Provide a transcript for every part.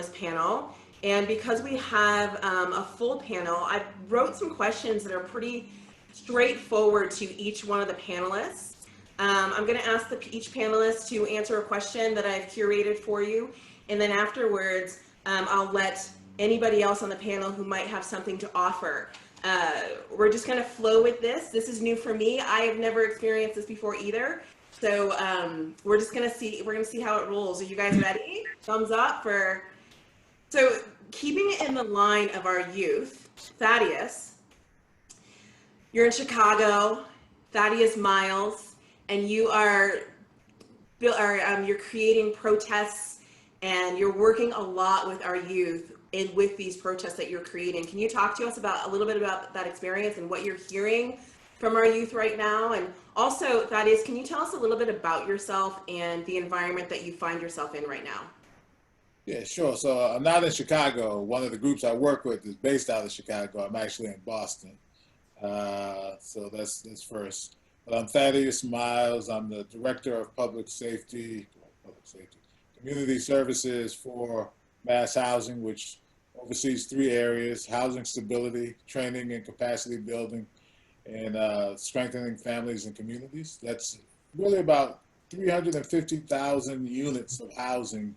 this panel. And because we have a full panel, I wrote some questions that are pretty straightforward to each one of the panelists. I'm going to ask each panelist to answer a question that I've curated for you. And then afterwards, I'll let anybody else on the panel who might have something to offer. We're just going to flow with this. This is new for me. I have never experienced this before either. So we're just going to see, how it rolls. Are you guys ready? Thumbs up for, so keeping it in the line of our youth, Thaddeus, you're in Chicago, Thaddeus Miles, and you're creating protests and you're working a lot with our youth with these protests that you're creating. Can you talk to us a little bit about that experience and what you're hearing from our youth right now? And also, Thaddeus, can you tell us a little bit about yourself and the environment that you find yourself in right now? Yeah, sure. So I'm not in Chicago. One of the groups I work with is based out of Chicago. I'm actually in Boston. So that's first. But I'm Thaddeus Miles. I'm the Director of Community Services for MassHousing, which oversees 3 areas: housing stability, training and capacity building, and strengthening families and communities. That's really about 350,000 units of housing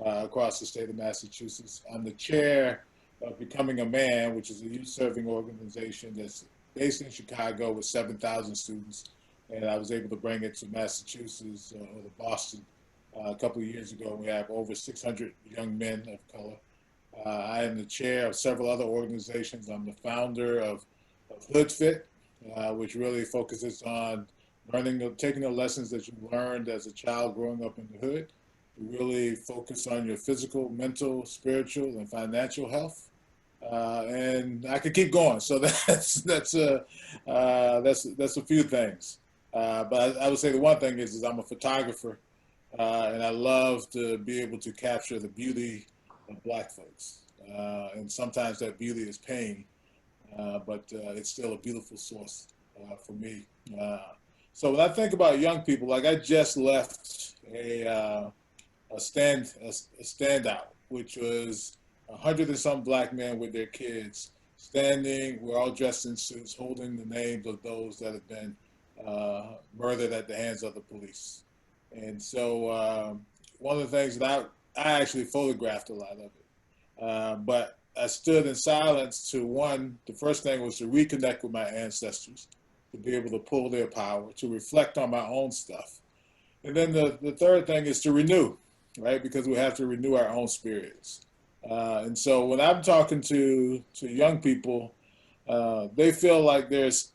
across the state of Massachusetts. I'm the chair of Becoming a Man, which is a youth-serving organization that's based in Chicago with 7,000 students. And I was able to bring it to Massachusetts or to Boston a couple of years ago. We have over 600 young men of color. I am the chair of several other organizations. I'm the founder of Hood Fit, which really focuses on taking the lessons that you learned as a child growing up in the hood. We really focus on your physical, mental, spiritual, and financial health. And I could keep going. So that's a few things. But I would say the one thing is I'm a photographer, and I love to be able to capture the beauty of Black folks. And sometimes that beauty is pain, but it's still a beautiful source for me. So when I think about young people, like I just left a standout, which was 100 and some Black men with their kids standing. We're all dressed in suits, holding the names of those that have been murdered at the hands of the police. And so one of the things that I actually photographed a lot of it, but I stood in silence the first thing was to reconnect with my ancestors, to be able to pull their power, to reflect on my own stuff. And then the third thing is to renew, right? Because we have to renew our own spirits. And so when I'm talking to young people, they feel like there's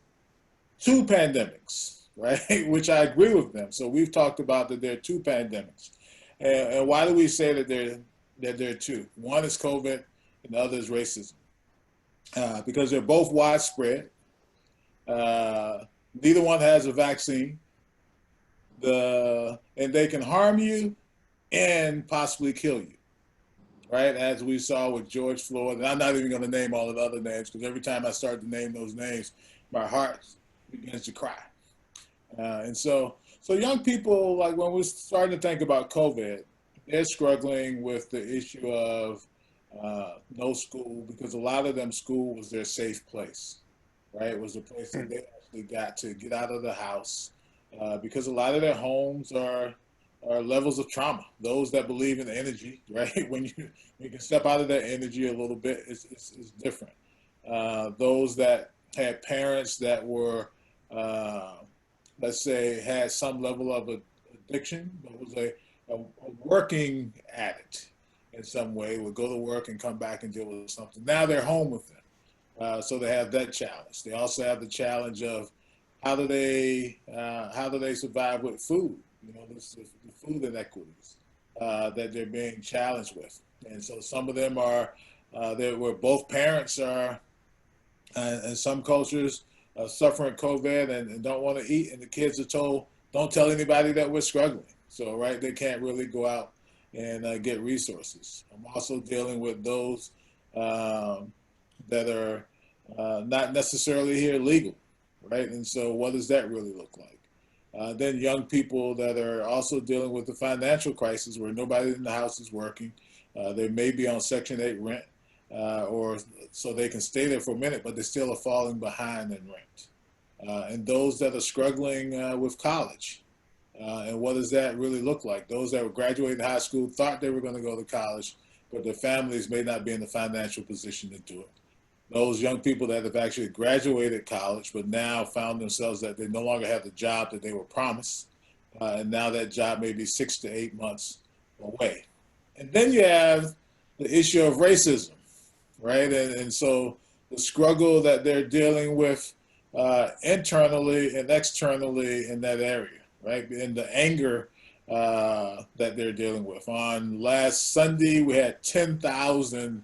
2 pandemics, right? Which I agree with them. So we've talked about that there are 2 pandemics. And why do we say that there are 2? One is COVID and the other is racism. Because they're both widespread. Neither one has a vaccine. And they can harm you and possibly kill you, right? As we saw with George Floyd. And I'm not even going to name all of the other names, because every time I start to name those names, my heart begins to cry. And so young people, like when we're starting to think about COVID, they're struggling with the issue of no school, because a lot of them, school was their safe place, right? It was the place that they actually got to get out of the house, because a lot of their homes are levels of trauma. Those that believe in energy, right? When you can step out of that energy a little bit, it's different. Those that had parents that were, let's say, had some level of addiction, but was a working addict in some way, would go to work and come back and deal with something. Now they're home with them. So they have that challenge. They also have the challenge of how do they survive with food? You know, the food inequities that they're being challenged with. And so some of them are where both parents are, in some cultures, suffering COVID and don't want to eat, and the kids are told, don't tell anybody that we're struggling. So, right, they can't really go out and get resources. I'm also dealing with those that are not necessarily here legal, right? And so what does that really look like? Then young people that are also dealing with the financial crisis where nobody in the house is working, They may be on Section 8 rent, or so they can stay there for a minute, but they still are falling behind in rent. And those that are struggling with college. And what does that really look like? Those that were graduating high school thought they were going to go to college, but their families may not be in the financial position to do it. Those young people that have actually graduated college, but now found themselves that they no longer have the job that they were promised. And now that job may be 6 to 8 months away. And then you have the issue of racism, right? And so the struggle that they're dealing with internally and externally in that area, right? And the anger that they're dealing with. On last Sunday, we had 10,000,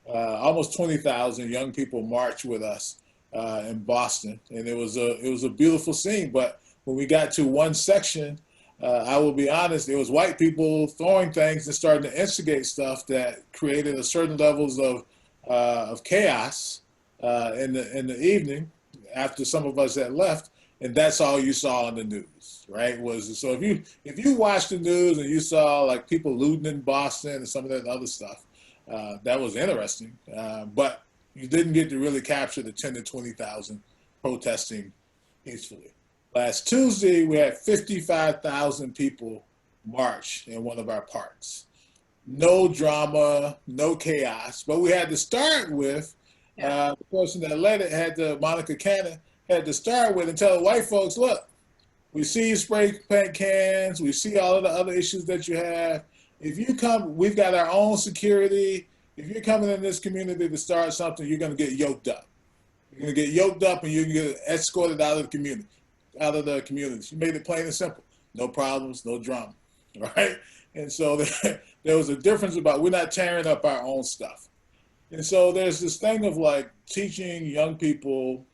almost 20,000 young people march with us in Boston, and it was a beautiful scene. But when we got to one section, I will be honest, it was white people throwing things and starting to instigate stuff that created a certain levels of chaos in the evening after some of us had left, and that's all you saw on the news, right? Was so if you watched the news and you saw like people looting in Boston and some of that other stuff, that was interesting, but you didn't get to really capture the 10 to 20,000 protesting peacefully. Last Tuesday, we had 55,000 people march in one of our parks. No drama, no chaos, but we had to start with the person that led it Monica Cannon, had to start with and tell the white folks, look, we see you spray paint cans, we see all of the other issues that you have. If you come, we've got our own security. If you're coming in this community to start something, you're going to get yoked up. You're going to get yoked up and you're going to get escorted out of the community. She made it plain and simple. No problems, no drama, right? And so there was a difference about we're not tearing up our own stuff. And so there's this thing of like teaching young people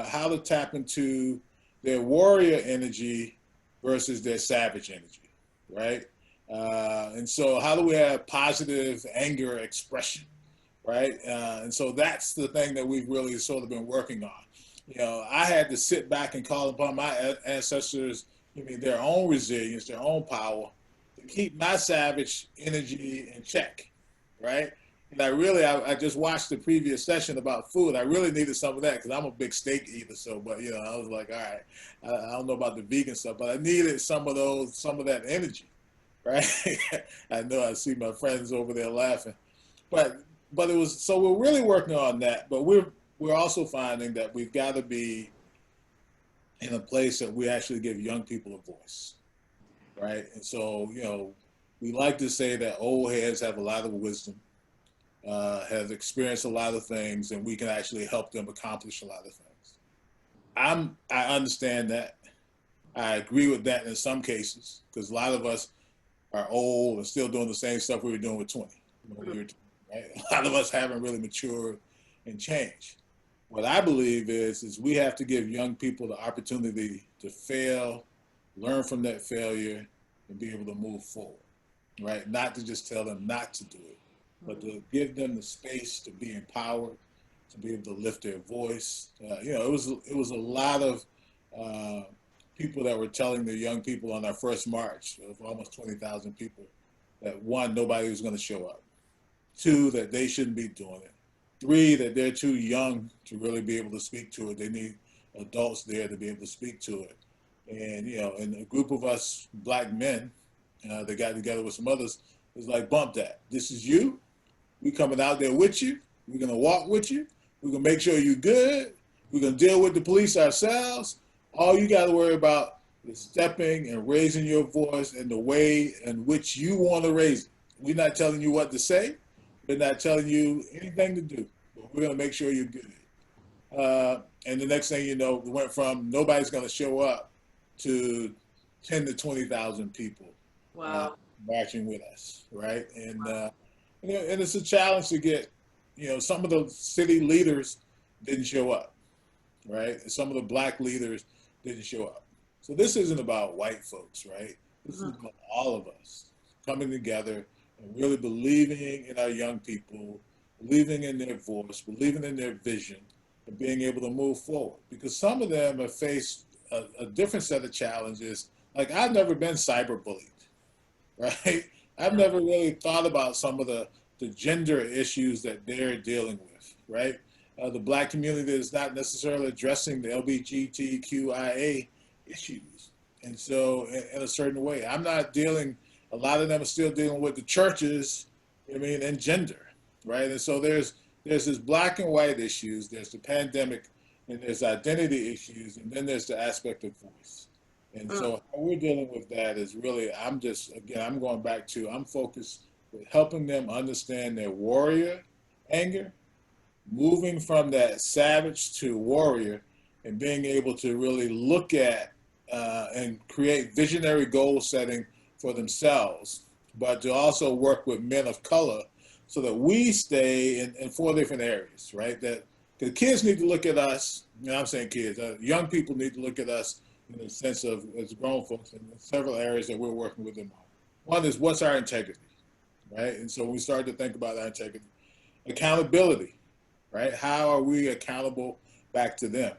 how to tap into their warrior energy versus their savage energy, right? And so how do we have positive anger expression, right? And so that's the thing that we've really sort of been working on. You know, I had to sit back and call upon my ancestors, their own resilience, their own power, to keep my savage energy in check, right? And I just watched the previous session about food. I really needed some of that because I'm a big steak eater. So, but I was like, all right, I don't know about the vegan stuff, but I needed some of that energy, right? I know I see my friends over there laughing, but it was, so we're really working on that, but we're also finding that we've got to be in a place that we actually give young people a voice, right? And so, we like to say that old heads have a lot of wisdom, have experienced a lot of things, and we can actually help them accomplish a lot of things. I understand that. I agree with that in some cases, because a lot of us are old and still doing the same stuff we were doing with 20. Right? A lot of us haven't really matured and changed. What I believe is we have to give young people the opportunity to fail, learn from that failure, and be able to move forward, right? Not to just tell them not to do it, but to give them the space to be empowered, to be able to lift their voice. It was a lot of people that were telling the young people on our first march of almost 20,000 people that, one, nobody was going to show up. Two, that they shouldn't be doing it. Three, that they're too young to really be able to speak to it. They need adults there to be able to speak to it. And, and a group of us black men that got together with some others was like, bump that. This is you. We coming out there with you. We're going to walk with you. We're going to make sure you're good. We're going to deal with the police ourselves. All you got to worry about is stepping and raising your voice in the way in which you want to raise it. We're not telling you what to say. We're not telling you anything to do, but we're going to make sure you're good. And the next thing you know, we went from nobody's going to show up to 10 to 20,000 people marching with us, right? And and it's a challenge to get, some of the city leaders didn't show up, right? And some of the black leaders didn't show up. So this isn't about white folks, right? This is about all of us coming together and really believing in our young people, believing in their voice, believing in their vision, and being able to move forward. Because some of them have faced a different set of challenges. Like, I've never been cyberbullied, right? I've never really thought about some of the gender issues that they're dealing with, right? The Black community is not necessarily addressing the LGBTQIA issues. And so, in a certain way, I'm not dealing, a lot of them are still dealing with the churches, I mean, and gender, right? And so there's this black and white issues, there's the pandemic, and there's identity issues, and then there's the aspect of voice. And so how we're dealing with that is really, I'm just, again, I'm going back to, I'm focused with helping them understand their warrior anger, moving from that savage to warrior, and being able to really look at and create visionary goal setting for themselves, but to also work with men of color so that we stay in four different areas, right? That the kids need to look at us, you know, I'm saying kids, young people need to look at us in the sense of, as grown folks, in several areas that we're working with them on. One is, what's our integrity, right? And so we start to think about our integrity. Accountability, right? How are we accountable back to them?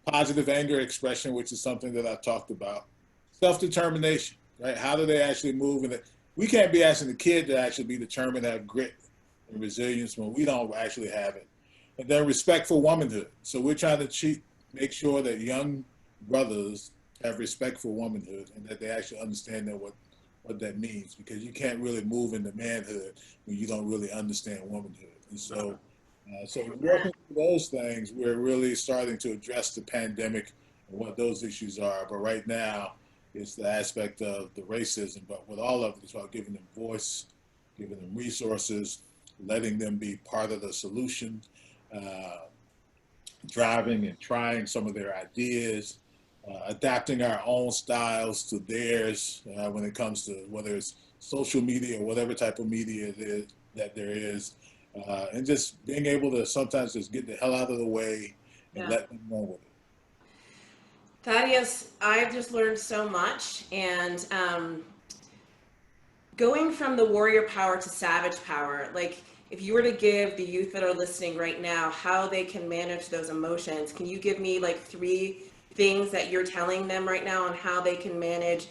Positive anger expression, which is something that I've talked about. Self-determination, right? How do they actually move? And we can't be asking the kid to actually be determined, have grit and resilience when we don't actually have it. And then respect for womanhood. So we're trying to make sure that young brothers have respect for womanhood and that they actually understand that what that means, because you can't really move into manhood when you don't really understand womanhood. And so working through those things, we're really starting to address the pandemic and what those issues are. But right now, it's the aspect of the racism. But with all of it, it's about giving them voice, giving them resources, letting them be part of the solution, driving and trying some of their ideas, adapting our own styles to theirs when it comes to whether it's social media or whatever type of media it is that there is. And just being able to sometimes just get the hell out of the way and let them know with it. Thaddeus, I've just learned so much, and going from the warrior power to savage power, like if you were to give the youth that are listening right now how they can manage those emotions, can you give me like 3 things that you're telling them right now on how they can manage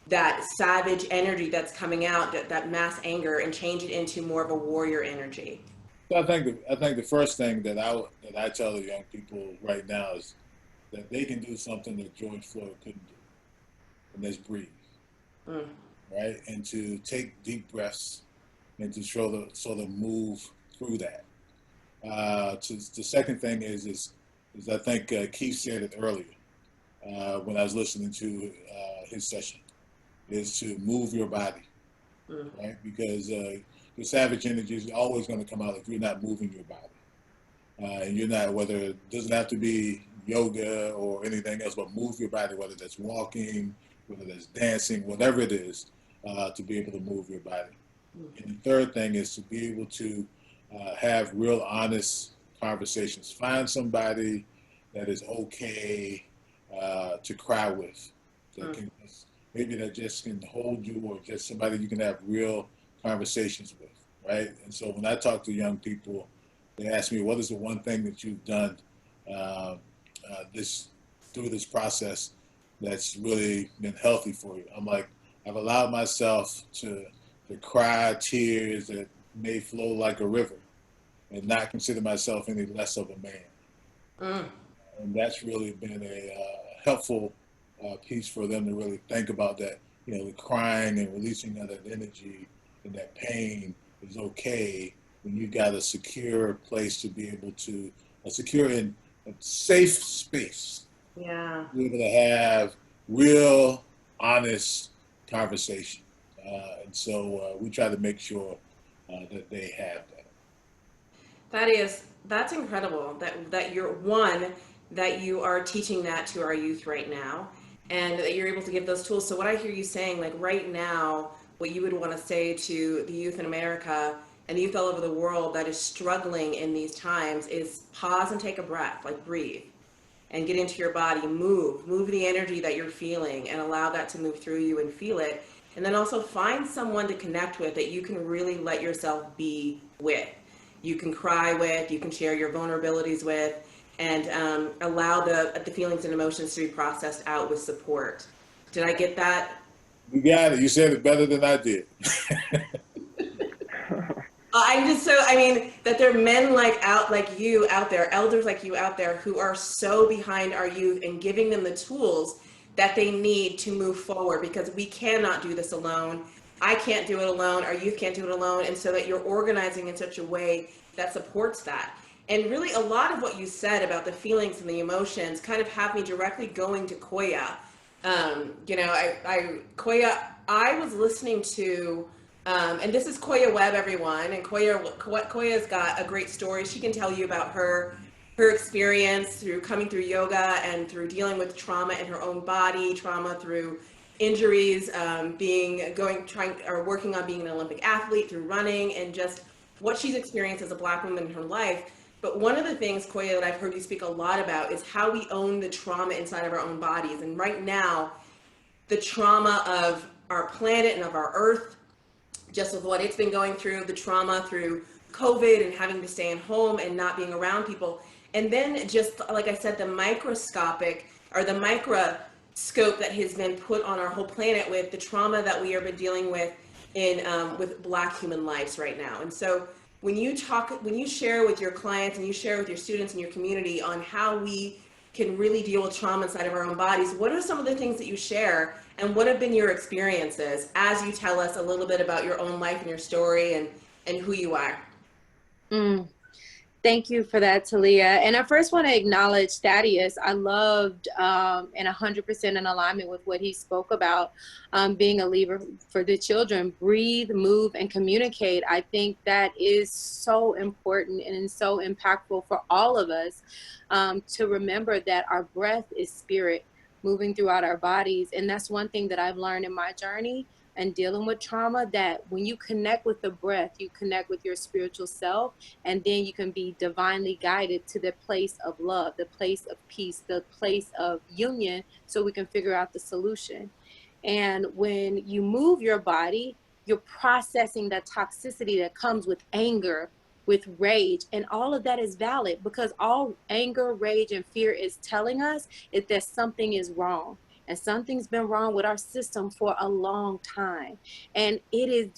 that savage energy that's coming out, that mass anger, and change it into more of a warrior energy? So I think the first thing that I tell the young people right now is that they can do something that George Floyd couldn't do, and that's breathe, right? And to take deep breaths and to sort of move through that. The second thing is I think Keith said it earlier when I was listening to his session, is to move your body, right? Because the savage energy is always going to come out if you're not moving your body. And you're not, whether it doesn't have to be yoga or anything else, but move your body, whether that's walking, whether that's dancing, whatever it is, to be able to move your body. And the third thing is to be able to have real honest conversations. Find somebody that is okay to cry with, that can maybe that just can hold you, or just somebody you can have real conversations with, right? And so when I talk to young people, they ask me, what is the one thing that you've done through this process that's really been healthy for you? I'm like, I've allowed myself to cry tears that may flow like a river and not consider myself any less of a man. And that's really been a helpful piece for them to really think about that, you know, the crying and releasing of that energy and that pain is okay when you got a secure place to be able to, a secure and a safe space. Yeah. Be able to have real, honest conversation. And so we try to make sure that they have that. That's incredible that you are teaching that to our youth right now, and that you're able to give those tools. So what I hear you saying, like right now, what you would want to say to the youth in America and the youth all over the world that is struggling in these times is pause and take a breath, like breathe and get into your body, move the energy that you're feeling and allow that to move through you and feel it. And then also find someone to connect with that you can really let yourself be with. You can cry with, you can share your vulnerabilities with, and allow the feelings and emotions to be processed out with support. Did I get that You got it. You said it better than I did. I'm just so, I mean, that there are men like you out there, elders like you out there who are so behind our youth and giving them the tools that they need to move forward, because we cannot do this alone. I can't do it alone. Our youth can't do it alone. And so that you're organizing in such a way that supports that. And really, a lot of what you said about the feelings and the emotions kind of have me directly going to Koya. Koya, I was listening to, and this is Koya Webb, everyone. And Koya's got a great story. She can tell you about her experience through coming through yoga and through dealing with trauma in her own body, trauma through injuries, working on being an Olympic athlete through running, and just what she's experienced as a Black woman in her life. But one of the things, Koya, that I've heard you speak a lot about is how we own the trauma inside of our own bodies. And right now, the trauma of our planet and of our earth, just with what it's been going through, the trauma through COVID and having to stay at home and not being around people. And then just, like I said, the microscope that has been put on our whole planet with the trauma that we have been dealing with with Black human lives right now. And so when you share with your clients and you share with your students and your community on how we can really deal with trauma inside of our own bodies, what are some of the things that you share, and what have been your experiences as you tell us a little bit about your own life and your story and who you are? Thank you for that, Talaya. And I first want to acknowledge Thaddeus. I loved and 100% in alignment with what he spoke about, being a leader for the children. Breathe, move, and communicate. I think that is so important and so impactful for all of us, to remember that our breath is spirit moving throughout our bodies. And that's one thing that I've learned in my journey and dealing with trauma, that when you connect with the breath, you connect with your spiritual self, and then you can be divinely guided to the place of love, the place of peace, the place of union, so we can figure out the solution. And when you move your body, you're processing that toxicity that comes with anger, with rage, and all of that is valid, because all anger, rage, and fear is telling us is that something is wrong. And something's been wrong with our system for a long time. And it is,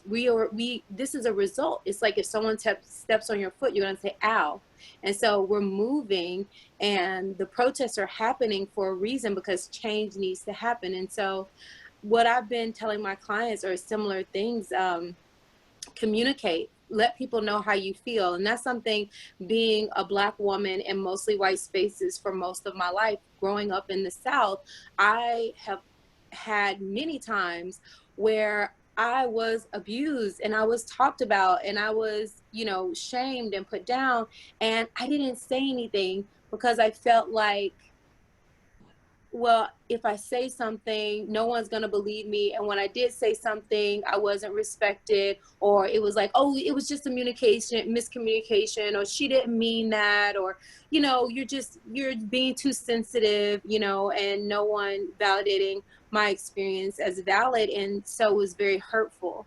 this is a result. It's like if someone steps on your foot, you're gonna say, ow. And so we're moving, and the protests are happening for a reason, because change needs to happen. And so what I've been telling my clients are similar things. Communicate, let people know how you feel. And that's something, being a Black woman in mostly white spaces for most of my life, growing up in the South, I have had many times where I was abused and I was talked about and I was, shamed and put down. And I didn't say anything because I felt like, well, if I say something, no one's going to believe me. And when I did say something, I wasn't respected, or it was like, oh, it was just a miscommunication, or she didn't mean that, or, you're being too sensitive, and no one validating my experience as valid. And so it was very hurtful.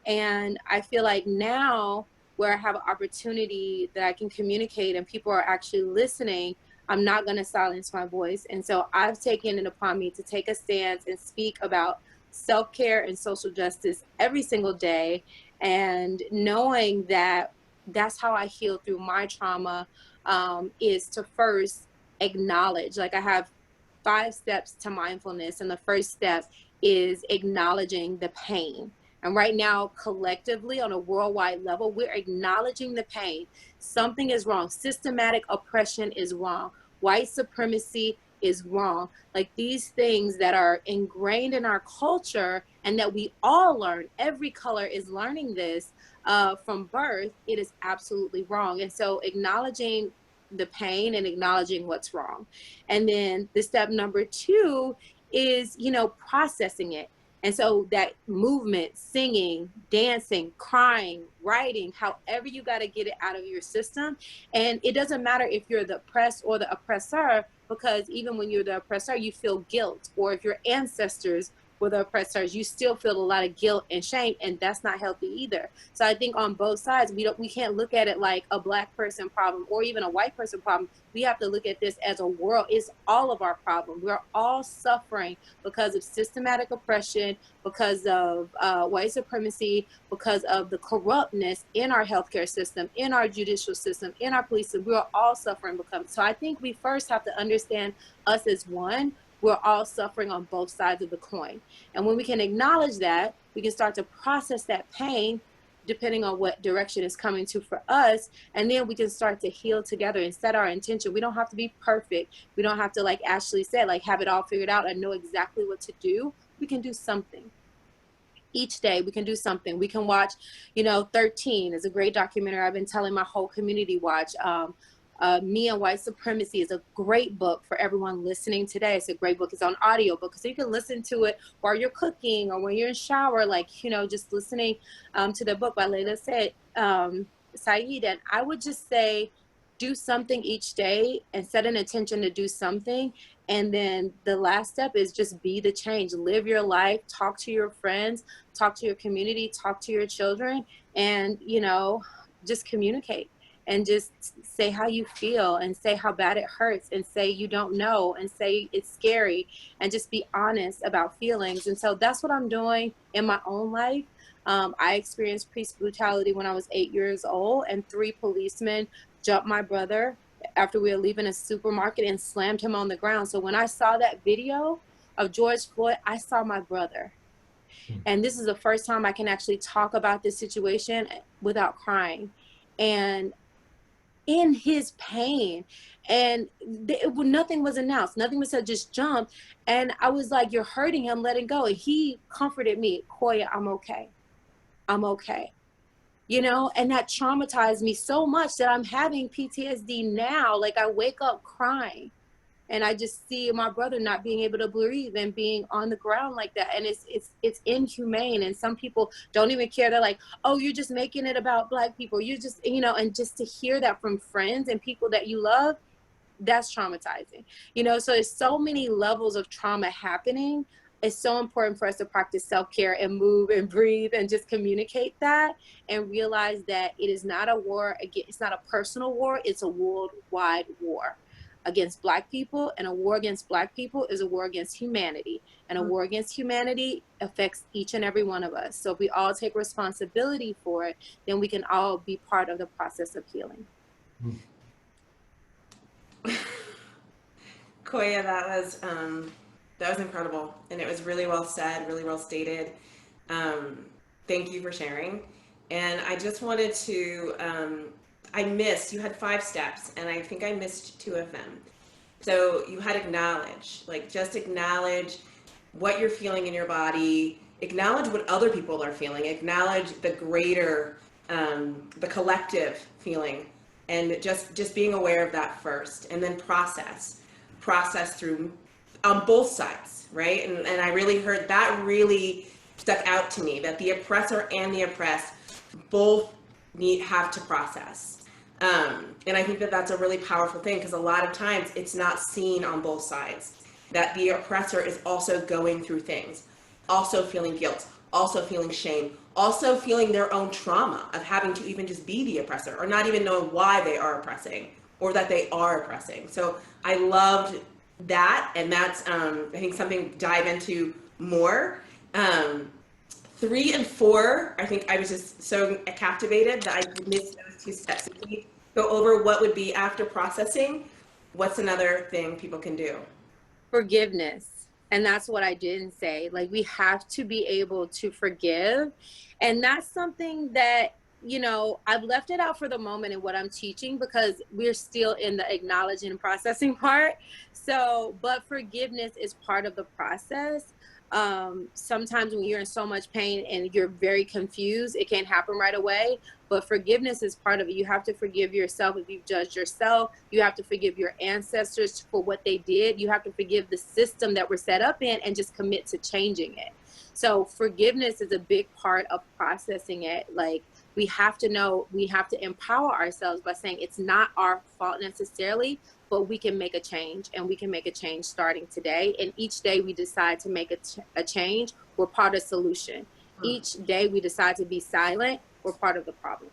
And I feel like now, where I have an opportunity that I can communicate and people are actually listening, I'm not going to silence my voice. And so I've taken it upon me to take a stance and speak about self-care and social justice every single day. And knowing that that's how I heal through my trauma, is to first acknowledge. Like, I have 5 steps to mindfulness. And the first step is acknowledging the pain. And right now, collectively, on a worldwide level, we're acknowledging the pain. Something is wrong. Systematic oppression is wrong. White supremacy is wrong. Like, these things that are ingrained in our culture and that we all learn, every color is learning this from birth, it is absolutely wrong. And so acknowledging the pain and acknowledging what's wrong. And then the step number 2 is, processing it. And so that movement, singing, dancing, crying, writing, however you got to get it out of your system. And it doesn't matter if you're the oppressed or the oppressor, because even when you're the oppressor, you feel guilt, or if your ancestors where the oppressed hurts, you still feel a lot of guilt and shame, and that's not healthy either. So I think on both sides, we can't look at it like a Black person problem or even a white person problem. We have to look at this as a world. It's all of our problem. We're all suffering because of systematic oppression, because of white supremacy, because of the corruptness in our healthcare system, in our judicial system, in our police system. We're all suffering because. So I think we first have to understand us as one. We're all suffering on both sides of the coin. And when we can acknowledge that, we can start to process that pain depending on what direction is coming to for us. And then we can start to heal together and set our intention. We don't have to be perfect. We don't have to, like Ashley said, like have it all figured out and know exactly what to do. We can do something. Each day we can do something. We can watch, 13 is a great documentary I've been telling my whole community watch. Me and White Supremacy is a great book for everyone listening today. It's a great book. It's on audiobook, so you can listen to it while you're cooking or when you're in shower, just listening to the book by Layla Saeed. And I would just say, do something each day and set an intention to do something. And then the last step is just be the change. Live your life, talk to your friends, talk to your community, talk to your children, and, just communicate. And just say how you feel and say how bad it hurts and say you don't know and say it's scary and just be honest about feelings. And so that's what I'm doing in my own life. I experienced police brutality when I was 8 years old, and 3 policemen jumped my brother after we were leaving a supermarket and slammed him on the ground. So when I saw that video of George Floyd, I saw my brother. And this is the first time I can actually talk about this situation without crying. And in his pain, and nothing was announced, nothing was said, just jump. And I was like, you're hurting him, let it go. And he comforted me, Koya, I'm okay, and that traumatized me so much that I'm having PTSD now. Like, I wake up crying and I just see my brother not being able to breathe and being on the ground like that. And it's inhumane. And some people don't even care. They're like, oh, you're just making it about Black people. You're just, and just to hear that from friends and people that you love, that's traumatizing. So there's so many levels of trauma happening. It's so important for us to practice self-care and move and breathe and just communicate that and realize that it is not a war. It's not a personal war. It's a worldwide war against Black people, and a war against Black people is a war against humanity, and a war against humanity affects each and every one of us. So if we all take responsibility for it, then we can all be part of the process of healing. Koya, that was incredible, and it was really well said, really well stated. Thank you for sharing. And I just wanted to you had 5 steps, and I think I missed 2 of them. So you had acknowledge, just acknowledge what you're feeling in your body, acknowledge what other people are feeling, acknowledge the greater, the collective feeling, and just being aware of that first, and then process through on both sides, right? And I really heard that really stuck out to me, that the oppressor and the oppressed both have to process. And I think that that's a really powerful thing, because a lot of times it's not seen on both sides, that the oppressor is also going through things, also feeling guilt, also feeling shame, also feeling their own trauma of having to even just be the oppressor, or not even knowing why they are oppressing or that they are oppressing. So I loved that, and that's I think something to dive into more. 3 and 4, I think I was just so captivated that I missed those 2 steps. If we go over what would be after processing, what's another thing people can do? Forgiveness. And that's what I didn't say. We have to be able to forgive. And that's something that, I've left it out for the moment in what I'm teaching, because we're still in the acknowledging and processing part. But forgiveness is part of the process. Sometimes when you're in so much pain and you're very confused, it can't happen right away, but forgiveness is part of it. You have to forgive yourself if you've judged yourself. You have to forgive your ancestors for what they did. You have to forgive the system that we're set up in and just commit to changing it. So forgiveness is a big part of processing it. we have to know, we have to empower ourselves by saying it's not our fault necessarily, but we can make a change, and we can make a change starting today. And each day we decide to make a change, we're part of the solution. Each day we decide to be silent, we're part of the problem.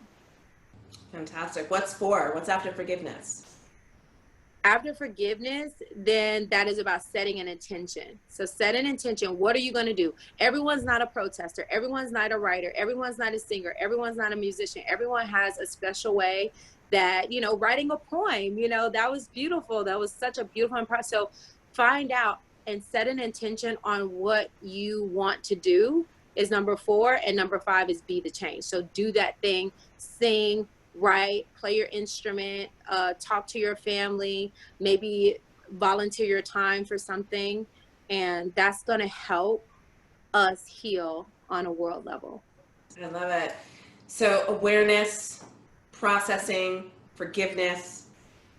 Fantastic. What's after forgiveness? After forgiveness, then that is about setting an intention. So set an intention. What are you going to do? Everyone's not a protester. Everyone's not a writer. Everyone's not a singer. Everyone's not a musician. Everyone has a special way that, you know, writing a poem, you know, that was beautiful. That was such a beautiful process. So find out and set an intention on what you want to do is number 4. And number 5 is be the change. So do that thing, sing, write, play your instrument, talk to your family, maybe volunteer your time for something. And that's going to help us heal on a world level. I love it. So awareness, processing, forgiveness,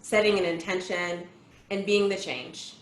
setting an intention, and being the change.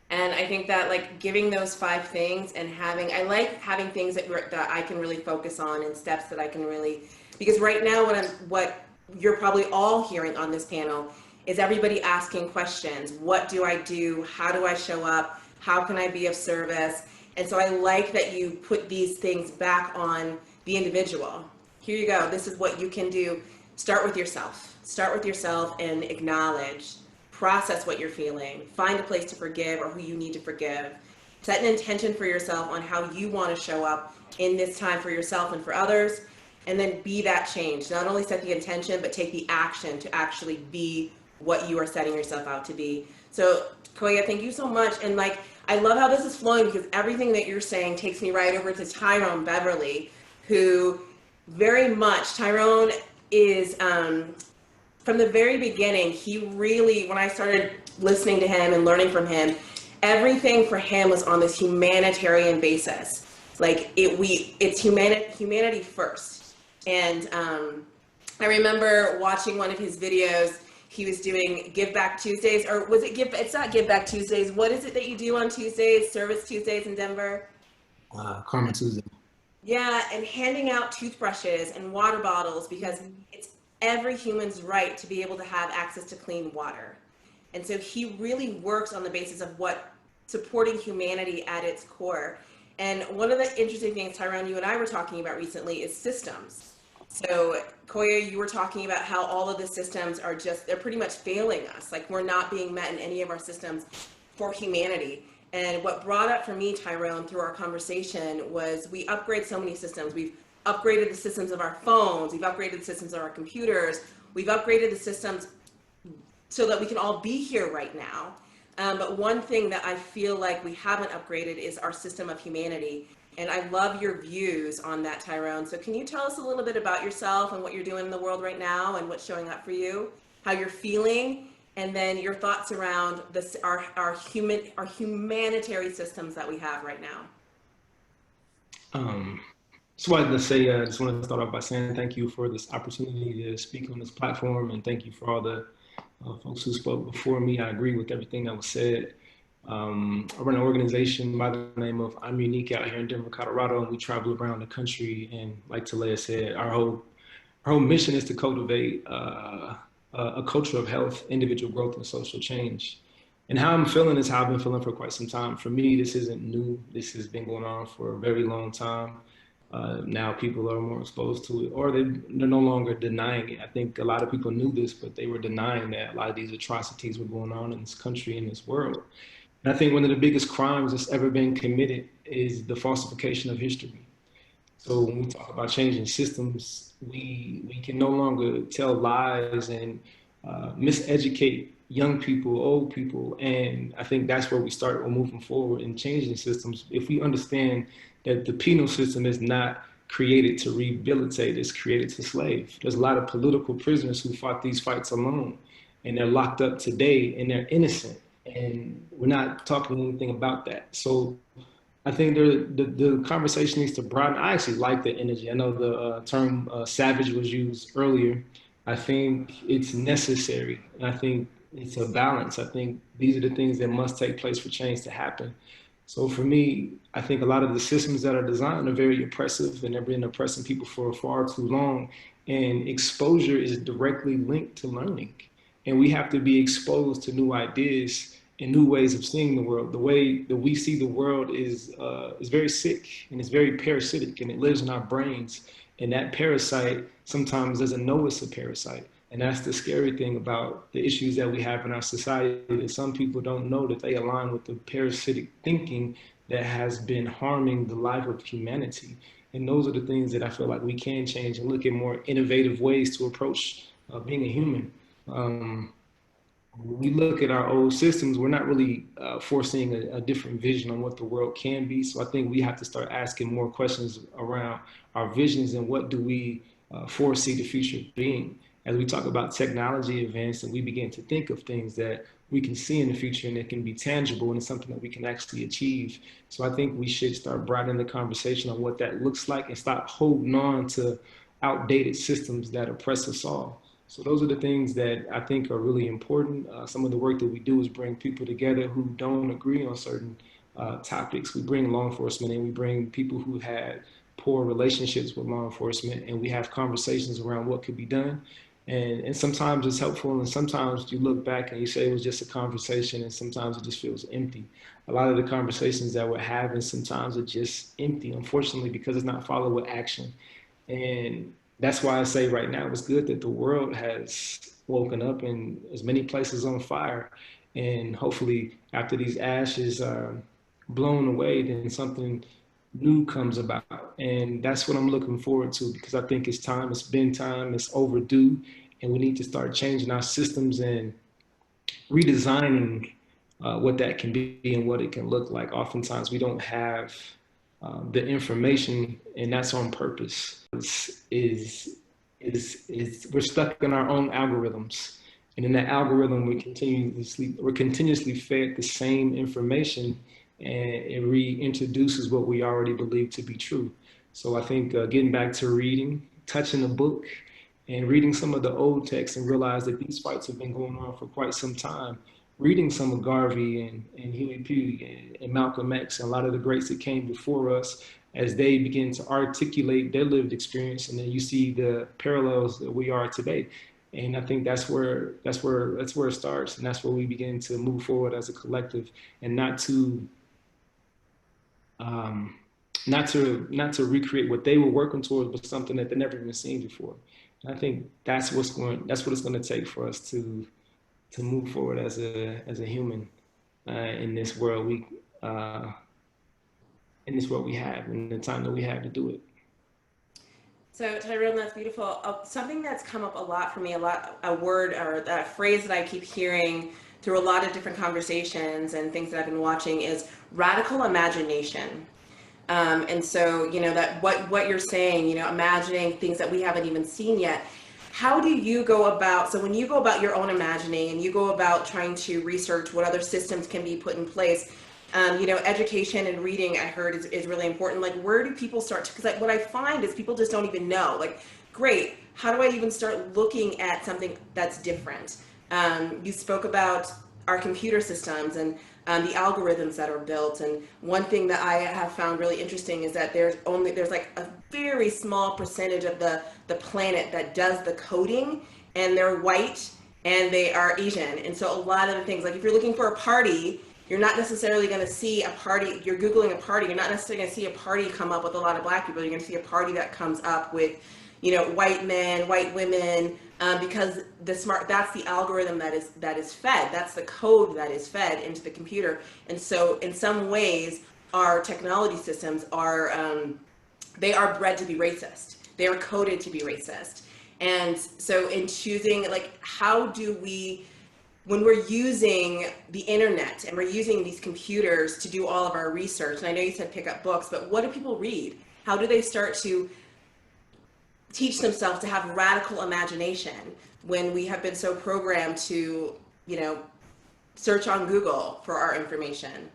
And I think that like giving those 5 things and I like having things that I can really focus on and steps that I can really, because right now what you're probably all hearing on this panel is everybody asking questions. What do I do? How do I show up? How can I be of service? And so I like that you put these things back on the individual. Here you go. This is what you can do. Start with yourself. Start with yourself and acknowledge, process what you're feeling, find a place to forgive or who you need to forgive. Set an intention for yourself on how you want to show up in this time for yourself and for others. And then be that change. Not only set the intention, but take the action to actually be what you are setting yourself out to be. So Koya, thank you so much. And like, I love how this is flowing because everything that you're saying takes me right over to Tryone Beverly, who very much, Tryone is, from the very beginning, he really, when I started listening to him and learning from him, everything for him was on this humanitarian basis. Like it's humanity first. And I remember watching one of his videos. He was doing Give Back Tuesdays, or was it it's not Give Back Tuesdays. What is it that you do on Tuesdays? Service Tuesdays in Denver? Karma Tuesday. Yeah, and handing out toothbrushes and water bottles because it's every human's right to be able to have access to clean water. And so he really works on the basis of what supporting humanity at its core. And one of the interesting things, Tryone, you and I were talking about recently is systems. So Koya, you were talking about how all of the systems are they're pretty much failing us. Like we're not being met in any of our systems for humanity. And what brought up for me, Tryone, through our conversation was we upgrade so many systems. We've upgraded the systems of our phones. We've upgraded the systems of our computers. We've upgraded the systems so that we can all be here right now. But one thing that I feel like we haven't upgraded is our system of humanity. And I love your views on that, Tryone. So can you tell us a little bit about yourself and what you're doing in the world right now and what's showing up for you, how you're feeling, and then your thoughts around our humanitarian systems that we have right now? So I'd just say, I just want to start off by saying thank you for this opportunity to speak on this platform, and thank you for all the folks who spoke before me. I agree with everything that was said. I run an organization by the name of I'm Unique out here in Denver, Colorado, and we travel around the country. And like Talaya said, our whole mission is to cultivate a culture of health, individual growth, and social change. And how I'm feeling is how I've been feeling for quite some time. For me, this isn't new. This has been going on for a very long time. Now people are more exposed to it, or they're no longer denying it. I think a lot of people knew this, but they were denying that a lot of these atrocities were going on in this country, in this world. And I think one of the biggest crimes that's ever been committed is the falsification of history. So when we talk about changing systems, we can no longer tell lies and miseducate young people, old people. And I think that's where we start moving forward in changing systems. If we understand that the penal system is not created to rehabilitate, it's created to slave. There's a lot of political prisoners who fought these fights alone, and they're locked up today and they're innocent. And we're not talking anything about that. So I think the conversation needs to broaden. I actually like the energy. I know the term savage was used earlier. I think it's necessary. And I think it's a balance. I think these are the things that must take place for change to happen. So for me, I think a lot of the systems that are designed are very oppressive, and they've been oppressing people for far too long. And exposure is directly linked to learning. And we have to be exposed to new ideas and new ways of seeing the world. The way that we see the world is very sick, and it's very parasitic, and it lives in our brains. And that parasite sometimes doesn't know it's a parasite. And that's the scary thing about the issues that we have in our society, that some people don't know that they align with the parasitic thinking that has been harming the life of humanity. And those are the things that I feel like we can change and look at more innovative ways to approach being a human. When we look at our old systems, we're not really foreseeing a different vision on what the world can be. So I think we have to start asking more questions around our visions and what do we foresee the future being. As we talk about technology events and we begin to think of things that we can see in the future and it can be tangible and it's something that we can actually achieve. So I think we should start broadening the conversation on what that looks like and stop holding on to outdated systems that oppress us all. So those are the things that I think are really important. Some of the work that we do is bring people together who don't agree on certain topics. We bring law enforcement and we bring people who had poor relationships with law enforcement, and we have conversations around what could be done. And sometimes it's helpful, and sometimes you look back and you say it was just a conversation, and sometimes it just feels empty. A lot of the conversations that we're having sometimes are just empty, unfortunately, because it's not followed with action. And that's why I say right now it's good that the world has woken up and as many places on fire. And hopefully after these ashes are blown away, then something new comes about. And that's what I'm looking forward to, because I think it's time, it's been time, it's overdue. And we need to start changing our systems and redesigning what that can be and what it can look like. Oftentimes we don't have the information, and that's on purpose. We're stuck in our own algorithms, and in that algorithm we're continuously fed the same information, and it reintroduces what we already believe to be true. So I think getting back to reading, touching a book, and reading some of the old texts and realize that these fights have been going on for quite some time. Reading some of Garvey and Huey P. and Malcolm X and a lot of the greats that came before us, as they begin to articulate their lived experience, and then you see the parallels that we are today. And I think that's where it starts, and that's where we begin to move forward as a collective, and not to recreate what they were working towards, but something that they never even seen before. And I think that's what it's going to take for us to move forward as a human in this world we have, in the time that we have to do it. So Tyrone, that's beautiful. Something that's come up a lot for me, a word or that phrase that I keep hearing through a lot of different conversations and things that I've been watching is radical imagination. And so, that what you're saying, imagining things that we haven't even seen yet. How do you go about, so when you go about your own imagining and you go about trying to research what other systems can be put in place, education and reading, I heard is really important. Like, where do people start to, because what I find is people just don't even know, like, great, how do I even start looking at something that's different? You spoke about our computer systems and the algorithms that are built. And one thing that I have found really interesting is that there's like a very small percentage of the planet that does the coding, and they're white and they are Asian. And so a lot of the things, like if you're looking for a party, you're not necessarily going to see a party, you're Googling a party, you're not necessarily going to see a party come up with a lot of black people. You're going to see a party that comes up with, white men, white women, because that's the algorithm that is fed. That's the code that is fed into the computer. And so in some ways, our technology systems are, they are bred to be racist. They are coded to be racist. And so in choosing, like, how do we, when we're using the internet and we're using these computers to do all of our research, and I know you said pick up books, but what do people read? How do they start to teach themselves to have radical imagination when we have been so programmed to, search on Google for our information?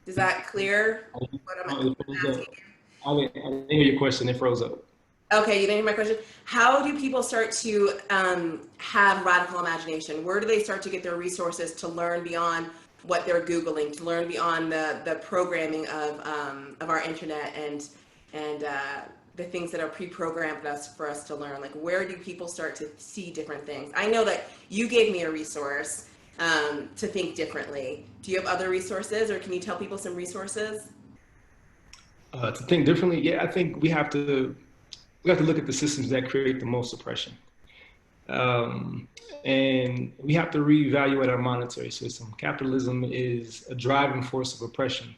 Is that clear? What I'm asking? I didn't hear your question. It froze up. Okay, you didn't hear my question. How do people start to have radical imagination? Where do they start to get their resources to learn beyond what they're Googling, to learn beyond the programming of our internet and the things that are pre-programmed for us to learn? Like, where do people start to see different things? I know that you gave me a resource to think differently. Do you have other resources, or can you tell people some resources? To think differently, yeah, I think we have to look at the systems that create the most oppression. Um, and we have to reevaluate our monetary system. Capitalism is a driving force of oppression.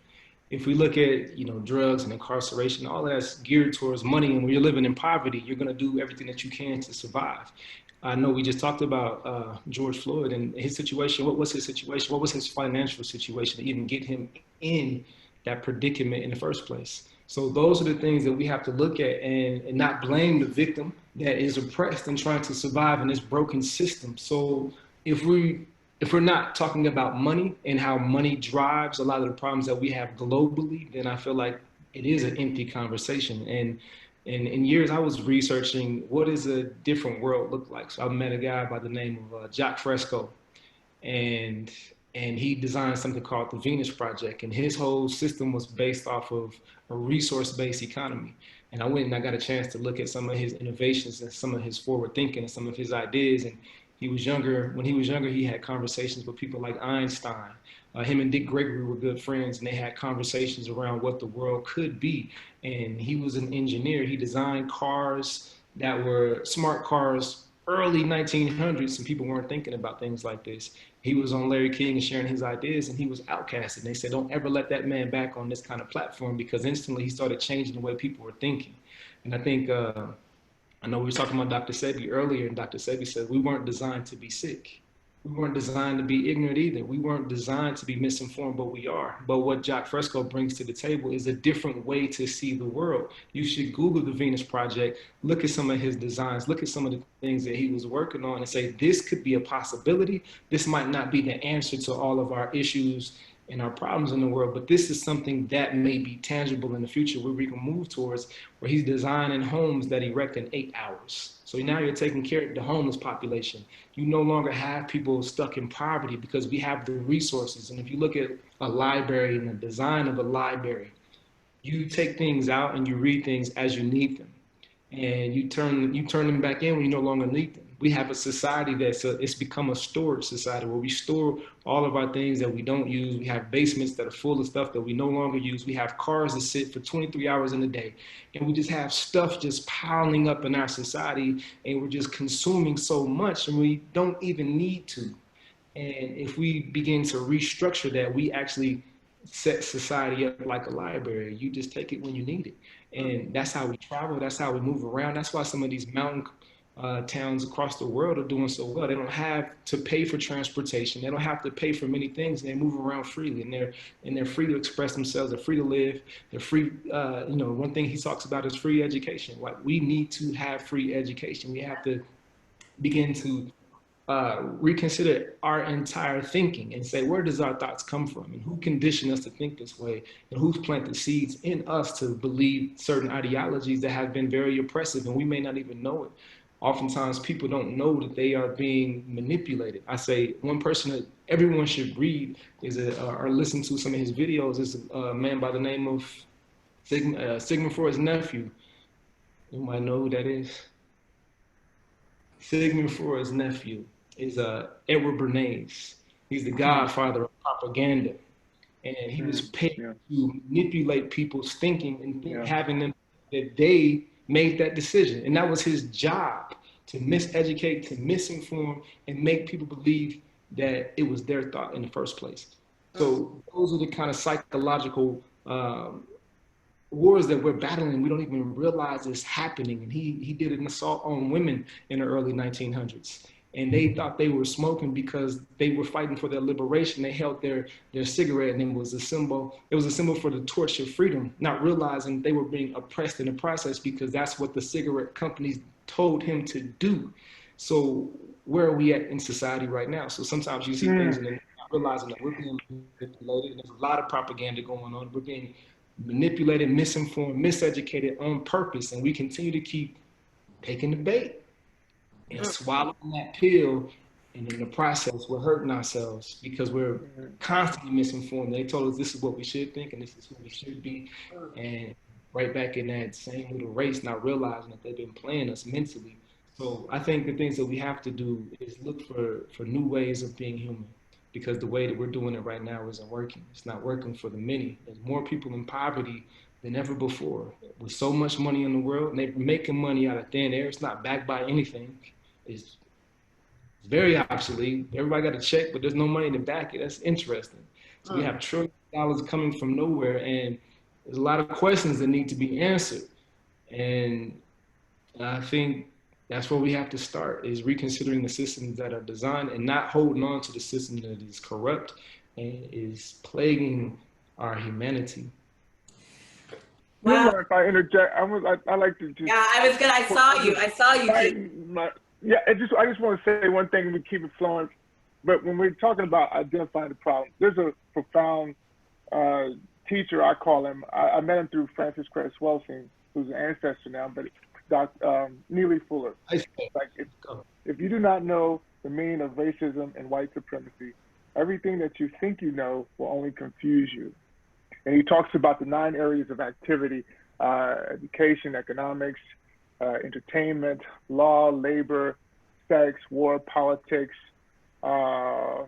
If we look at, drugs and incarceration, all that's geared towards money. And when you're living in poverty, you're going to do everything that you can to survive. I know we just talked about George Floyd and his situation. What was his situation? What was his financial situation to even get him in that predicament in the first place? So those are the things that we have to look at, and not blame the victim that is oppressed and trying to survive in this broken system. So if we're not talking about money and how money drives a lot of the problems that we have globally, then I feel like it is an empty conversation. And in years, I was researching what does a different world look like. So I met a guy by the name of Jacques Fresco, and he designed something called the Venus Project, and his whole system was based off of a resource-based economy. And I went and I got a chance to look at some of his innovations and some of his forward thinking and some of his ideas. And he was younger. When he was younger, he had conversations with people like Einstein. Him and Dick Gregory were good friends, and they had conversations around what the world could be. And he was an engineer. He designed cars that were smart cars early 1900s, and people weren't thinking about things like this. He was on Larry King and sharing his ideas, and he was outcasted. They said, don't ever let that man back on this kind of platform, because instantly he started changing the way people were thinking. And I think, I know we were talking about Dr. Sebi earlier, and Dr. Sebi said we weren't designed to be sick. We weren't designed to be ignorant either. We weren't designed to be misinformed, but we are. But what Jacques Fresco brings to the table is a different way to see the world. You should Google the Venus Project, look at some of his designs, look at some of the things that he was working on, and say, this could be a possibility. This might not be the answer to all of our issues and our problems in the world, but this is something that may be tangible in the future where we can move towards, where he's designing homes that erect in 8 hours. So now you're taking care of the homeless population. You no longer have people stuck in poverty because we have the resources. And if you look at a library and the design of a library, you take things out and you read things as you need them. And you turn them back in when you no longer need them. We have a society it's become a storage society where we store all of our things that we don't use. We have basements that are full of stuff that we no longer use. We have cars that sit for 23 hours in a day. And we just have stuff just piling up in our society, and we're just consuming so much, and we don't even need to. And if we begin to restructure that, we actually set society up like a library. You just take it when you need it. And that's how we travel. That's how we move around. That's why some of these mountain towns across the world are doing so well. They don't have to pay for transportation. They don't have to pay for many things. They move around freely, and they're free to express themselves. They're free to live. They're free. One thing he talks about is free education. Like, we need to have free education. We have to begin to reconsider our entire thinking and say, where does our thoughts come from, and who conditioned us to think this way, and who's planted seeds in us to believe certain ideologies that have been very oppressive, and we may not even know it. Oftentimes people don't know that they are being manipulated. I say one person that everyone should read or listen to some of his videos is a man by the name of Sigmund Freud's nephew. You might know who that is. Sigmund Freud's nephew is Edward Bernays. He's the godfather of propaganda. And he was paid to manipulate people's thinking and having them that they made that decision. And that was his job, to miseducate, to misinform, and make people believe that it was their thought in the first place. So those are the kind of psychological wars that we're battling. We don't even realize it's happening. And he did an assault on women in the early 1900s. And they thought they were smoking because they were fighting for their liberation. They held their cigarette, and it was a symbol for the torch of freedom, not realizing they were being oppressed in the process, because that's what the cigarette companies told him to do. So where are we at in society right now? So sometimes you see things and then not realizing that we're being manipulated. There's a lot of propaganda going on. We're being manipulated, misinformed, miseducated on purpose, and we continue to keep taking the bait and swallowing that pill, and in the process we're hurting ourselves because we're constantly misinformed. They told us this is what we should think and this is who we should be, and right back in that same little race, not realizing that they've been playing us mentally. So I think the things that we have to do is look for new ways of being human, because the way that we're doing it right now isn't working. It's not working for the many. There's more people in poverty than ever before. With so much money in the world, and they're making money out of thin air. It's not backed by anything. It's very obsolete. Everybody got a check, but there's no money to back it. That's interesting. So we have trillions of dollars coming from nowhere, and there's a lot of questions that need to be answered. And I think that's where we have to start, is reconsidering the systems that are designed and not holding on to the system that is corrupt and is plaguing our humanity. Wow. If I interject, I like to just. Yeah, I saw you. I just want to say one thing and we keep it flowing. But when we're talking about identifying the problem, there's a profound teacher, I call him. I met him through Francis Cress Welsing, who's an ancestor now, but Dr. Neely Fuller. Like if you do not know the meaning of racism and white supremacy, everything that you think you know will only confuse you. And he talks about the 9 areas of activity: education, economics, entertainment, law, labor, sex, war, politics, and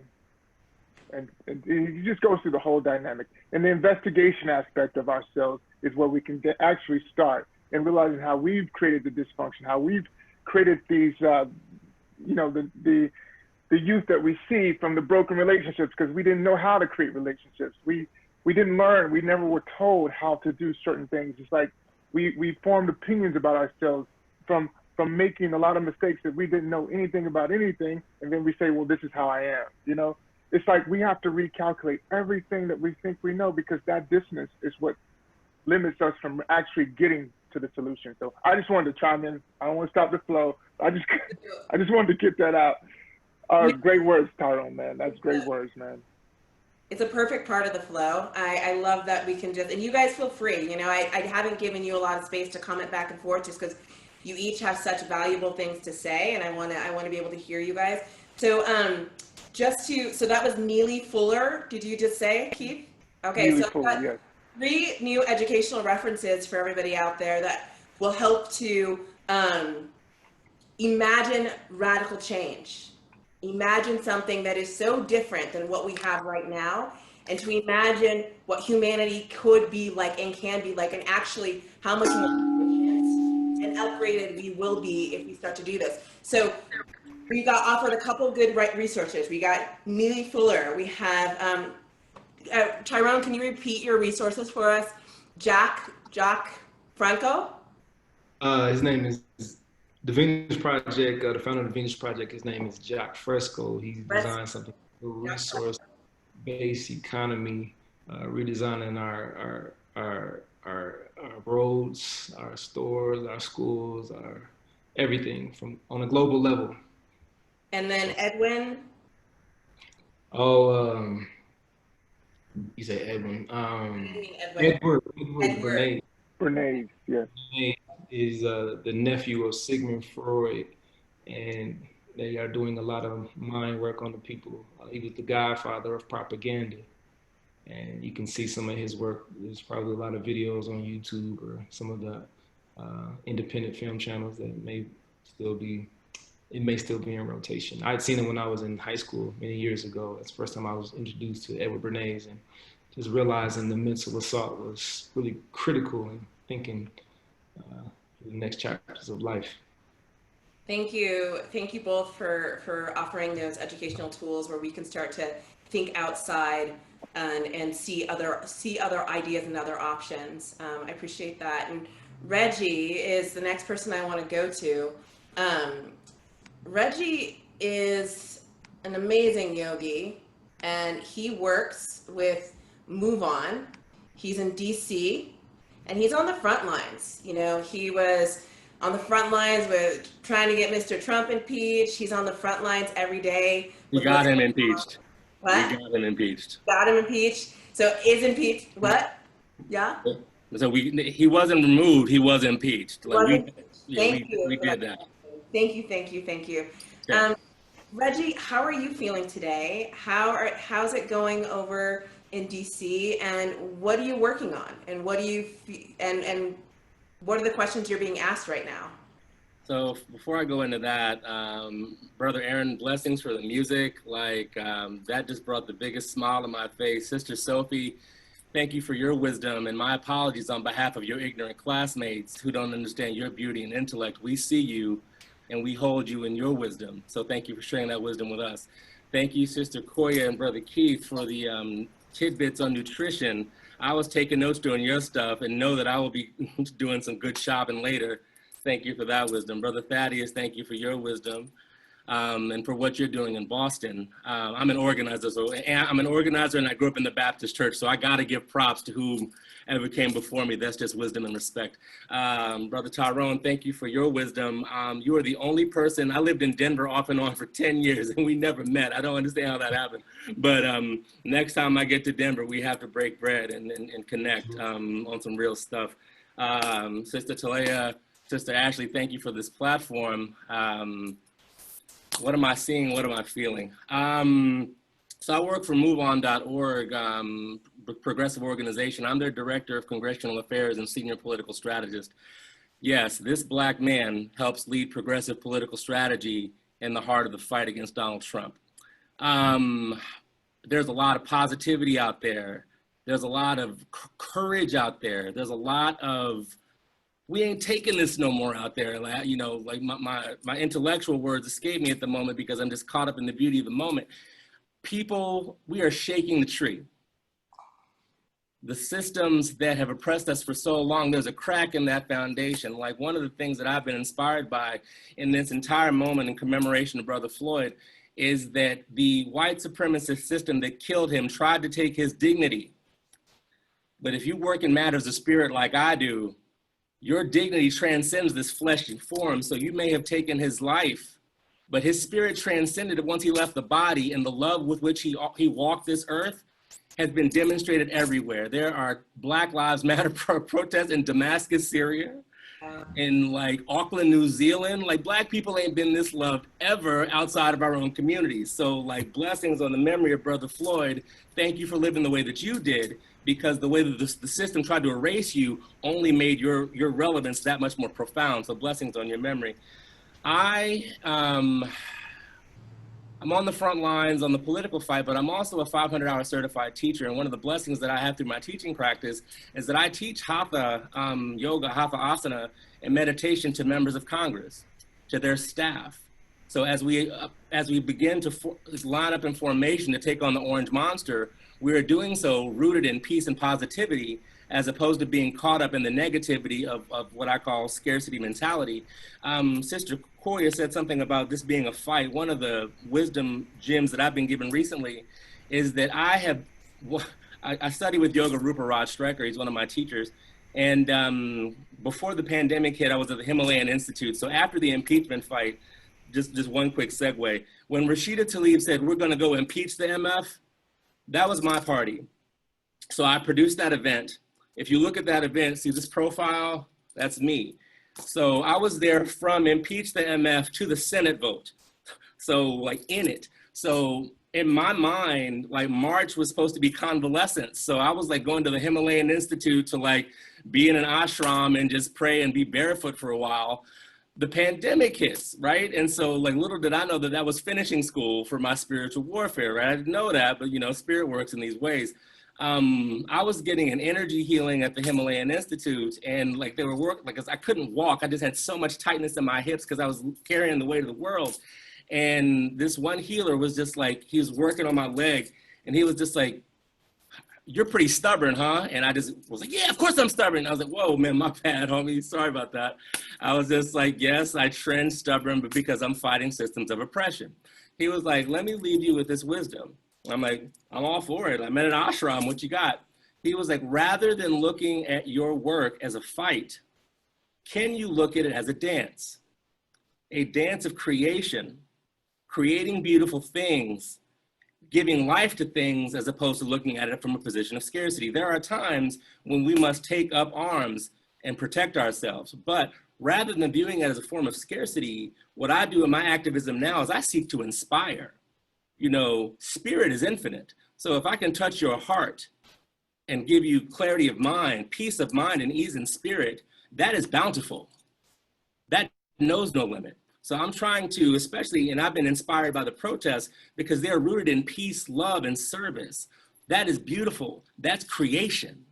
he just goes through the whole dynamic. And the investigation aspect of ourselves is where we can actually start and realizing how we've created the dysfunction, how we've created these, the youth that we see from the broken relationships, because we didn't know how to create relationships. We didn't learn. We never were told how to do certain things. It's like we formed opinions about ourselves from making a lot of mistakes that we didn't know anything about anything, and then we say, well, this is how I am, you know? It's like we have to recalculate everything that we think we know, because that dissonance is what limits us from actually getting to the solution. So I just wanted to chime in. I don't want to stop the flow. I just wanted to get that out. Great words, Tyrone, man. That's great words, man. It's a perfect part of the flow. I love that we can just, and you guys feel free. You know, I haven't given you a lot of space to comment back and forth just because you each have such valuable things to say, and I want to be able to hear you guys. So so that was Neely Fuller. Did you just say, Keith? Okay, Neely so Fuller, yes. 3 new educational references for everybody out there that will help to imagine radical change. Imagine something that is so different than what we have right now, and to imagine what humanity could be like and can be like, and actually how much more efficient and upgraded we will be if we start to do this. So we got offered a couple good resources. We got Neely Fuller. We have Tyrone, can you repeat your resources for us? Jack Franco? His name is the Venus Project, the founder of the Venus Project. His name is Jack Fresco. He designed something called resource-based economy, redesigning our roads, our stores, our schools, our everything from on a global level. And then Edwin? You say Edwin. Edward. Bernays, yes. Bernays is the nephew of Sigmund Freud, and they are doing a lot of mind work on the people. He was the godfather of propaganda, and you can see some of his work. There's probably a lot of videos on YouTube or some of the independent film channels that may still be in rotation. I'd seen him when I was in high school many years ago. That's the first time I was introduced to Edward Bernays, and just realizing the mental assault was really critical in thinking the next chapters of life. Thank you both for offering those educational tools where we can start to think outside and see other ideas and other options. I appreciate that. And Reggie is the next person I want to go to. Reggie is an amazing yogi, and he works with MoveOn. He's in DC, and he's on the front lines. You know, he was on the front lines with trying to get Mr. Trump impeached. He's on the front lines every day. We got him impeached. What? We got him impeached. Got him impeached. So is impeached. What? Yeah? So he wasn't removed, he was impeached. Like we did that. Thank you. Okay. Reggie, how are you feeling today? How's it going over in DC, and what are you working on, and what do you and what are the questions you're being asked right now? So before I go into that, Brother Aaron, blessings for the music. Like that just brought the biggest smile to my face. Sister Sofi, thank you for your wisdom, and my apologies on behalf of your ignorant classmates who don't understand your beauty and intellect. We see you and we hold you in your wisdom. So thank you for sharing that wisdom with us. Thank you, Sister Koya and Brother Keith, for the tidbits on nutrition. I was taking notes doing your stuff and know that I will be doing some good shopping later. Thank you for that wisdom. Brother Thaddeus, thank you for your wisdom and for what you're doing in Boston. I'm an organizer, and I grew up in the Baptist church, so I gotta give props to whomever came before me. That's just wisdom and respect. Brother Tyrone, thank you for your wisdom. You are the only person, I lived in Denver off and on for 10 years and we never met. I don't understand how that happened. But next time I get to Denver, we have to break bread and connect on some real stuff. Sister Talaya, Sister Ashley, thank you for this platform. What am I seeing? What am I feeling? So I work for MoveOn.org, progressive organization. I'm their director of congressional affairs and senior political strategist. Yes, this Black man helps lead progressive political strategy in the heart of the fight against Donald Trump. There's a lot of positivity out there. There's a lot of courage out there. There's a lot of, we ain't taking this no more out there. Like, you know, like my intellectual words escape me at the moment because I'm just caught up in the beauty of the moment. People, we are shaking the tree. The systems that have oppressed us for so long, there's a crack in that foundation. Like one of the things that I've been inspired by in this entire moment in commemoration of Brother Floyd is that the white supremacist system that killed him tried to take his dignity. But if you work in matters of spirit like I do, your dignity transcends this fleshly form. So you may have taken his life, but his spirit transcended it once he left the body, and the love with which he walked this earth has been demonstrated everywhere. There are Black Lives Matter protests in Damascus, Syria, in like Auckland, New Zealand. Like Black people ain't been this loved ever outside of our own communities. So like blessings on the memory of Brother Floyd. Thank you for living the way that you did, because the way that the system tried to erase you only made your relevance that much more profound. So blessings on your memory. I'm on the front lines on the political fight, but I'm also a 500-hour certified teacher. And one of the blessings that I have through my teaching practice is that I teach hatha yoga, hatha asana, and meditation to members of Congress, to their staff. So as we begin to line up in formation to take on the orange monster, we are doing so rooted in peace and positivity, as opposed to being caught up in the negativity of what I call scarcity mentality. Sister Koya said something about this being a fight. One of the wisdom gems that I've been given recently is that I study with Yoga Rupa Raj Strecker. He's one of my teachers. And before the pandemic hit, I was at the Himalayan Institute. So after the impeachment fight, just one quick segue. When Rashida Tlaib said, we're gonna go impeach the MF, that was my party. So I produced that event. If you look at that event, see this profile, that's me. So I was there from impeach the MF to the Senate vote. So like in it. So in my mind, like March was supposed to be convalescence. So I was like going to the Himalayan Institute to like be in an ashram and just pray and be barefoot for a while. The pandemic hits, right? And so like little did I know that that was finishing school for my spiritual warfare, right? I didn't know that, but you know, spirit works in these ways. I was getting an energy healing at the Himalayan Institute, and like they were working, like I couldn't walk. I just had so much tightness in my hips because I was carrying the weight of the world. And this one healer was just like, he was working on my leg, and he was just like, you're pretty stubborn, huh? And I just was like, yeah, of course I'm stubborn. I was like, whoa, man, my bad, homie. Sorry about that. I was just like, yes, I trend stubborn, but because I'm fighting systems of oppression. He was like, let me leave you with this wisdom. I'm like, I'm all for it. I'm at an ashram, what you got? He was like, rather than looking at your work as a fight, can you look at it as a dance of creation, creating beautiful things, giving life to things, as opposed to looking at it from a position of scarcity. There are times when we must take up arms and protect ourselves, but rather than viewing it as a form of scarcity, what I do in my activism now is I seek to inspire. You know, spirit is infinite. So if I can touch your heart and give you clarity of mind, peace of mind, and ease in spirit, that is bountiful. That knows no limit. So I'm trying to, especially, and I've been inspired by the protests because they're rooted in peace, love, and service. That is beautiful. That's creation.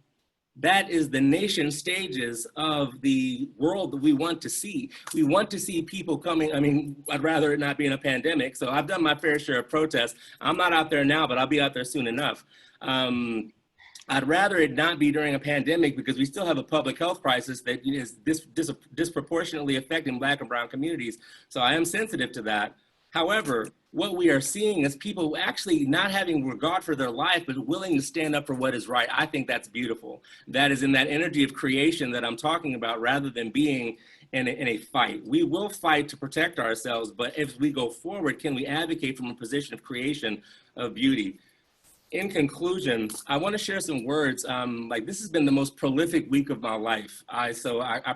That is the nation stages of the world that we want to see. We want to see people coming. I mean, I'd rather it not be in a pandemic. So I've done my fair share of protests. I'm not out there now, but I'll be out there soon enough. I'd rather it not be during a pandemic because we still have a public health crisis that is disproportionately affecting Black and brown communities. So I am sensitive to that. However, what we are seeing is people actually not having regard for their life, but willing to stand up for what is right. I think that's beautiful. That is in that energy of creation that I'm talking about, rather than being in a fight. We will fight to protect ourselves, but if we go forward, can we advocate from a position of creation, of beauty? In conclusion, I want to share some words. Like, this has been the most prolific week of my life. I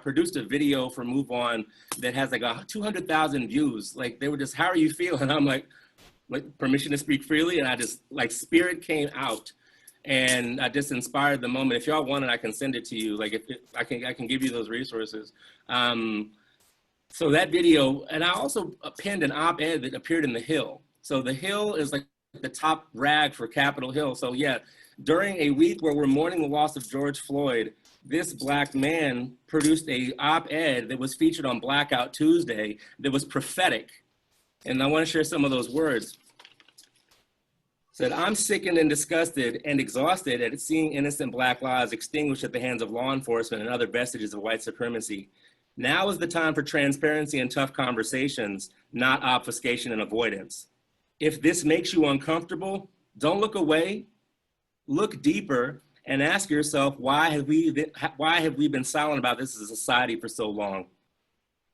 produced a video for MoveOn that has like 200,000 views. Like, they were just, how are you feeling? I'm like, permission to speak freely. And I just, like, spirit came out and I just inspired the moment. If y'all want it, I can send it to you. Like, I can give you those resources. So that video, and I also penned an op-ed that appeared in The Hill. So The Hill is like the top rag for Capitol Hill. So yeah, during a week where we're mourning the loss of George Floyd, this Black man produced a op-ed that was featured on Blackout Tuesday that was prophetic. And I want to share some of those words. Said, I'm sickened and disgusted and exhausted at seeing innocent Black lives extinguished at the hands of law enforcement and other vestiges of white supremacy. Now is the time for transparency and tough conversations, not obfuscation and avoidance. If this makes you uncomfortable, don't look away, look deeper, and ask yourself, why have we been silent about this as a society for so long?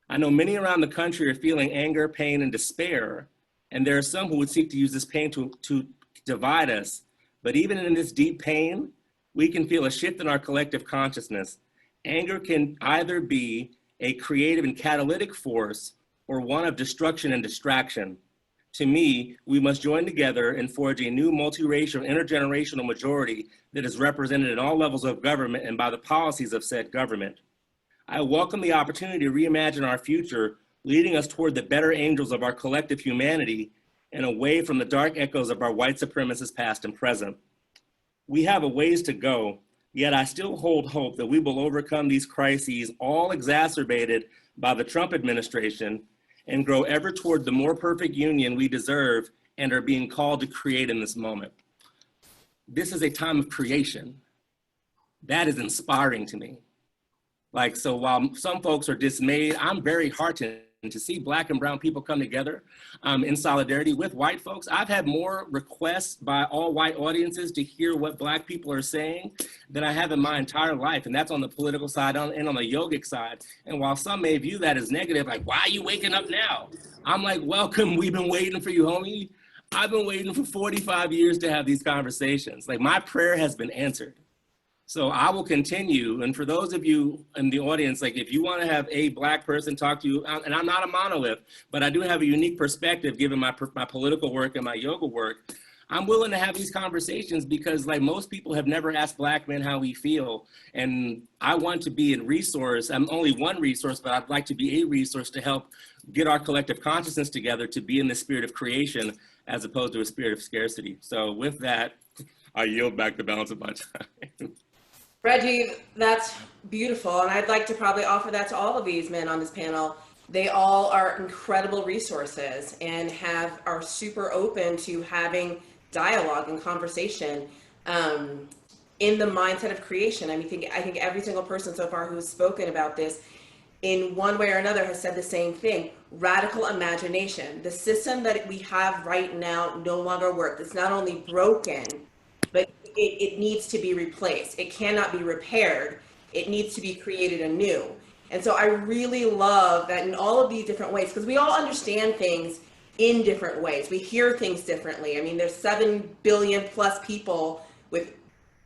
I know many around the country are feeling anger, pain, and despair, and there are some who would seek to use this pain to divide us. But even in this deep pain, we can feel a shift in our collective consciousness. Anger can either be a creative and catalytic force or one of destruction and distraction. To me, we must join together and forge a new multiracial, intergenerational majority that is represented in all levels of government and by the policies of said government. I welcome the opportunity to reimagine our future, leading us toward the better angels of our collective humanity and away from the dark echoes of our white supremacist past and present. We have a ways to go, yet I still hold hope that we will overcome these crises, all exacerbated by the Trump administration, and grow ever toward the more perfect union we deserve and are being called to create in this moment. This is a time of creation. That is inspiring to me. Like, so while some folks are dismayed, I'm very heartened to see Black and brown people come together in solidarity with white folks. I've had more requests by all white audiences to hear what Black people are saying than I have in my entire life. And that's on the political side and on the yogic side. And while some may view that as negative, like, why are you waking up now? I'm like, welcome, we've been waiting for you, homie. I've been waiting for 45 years to have these conversations. Like, my prayer has been answered. So I will continue. And for those of you in the audience, like, if you want to have a Black person talk to you, and I'm not a monolith, but I do have a unique perspective given my political work and my yoga work, I'm willing to have these conversations because, like, most people have never asked Black men how we feel. And I want to be a resource. I'm only one resource, but I'd like to be a resource to help get our collective consciousness together to be in the spirit of creation as opposed to a spirit of scarcity. So with that, I yield back the balance of my time. Reggie, that's beautiful. And I'd like to probably offer that to all of these men on this panel. They all are incredible resources and are super open to having dialogue and conversation in the mindset of creation. I think every single person so far who's spoken about this in one way or another has said the same thing. Radical imagination. The system that we have right now no longer works. It's not only broken, but it needs to be replaced. It cannot be repaired. It needs to be created anew. And so I really love that in all of these different ways, because we all understand things in different ways. We hear things differently. I mean, there's 7 billion plus people with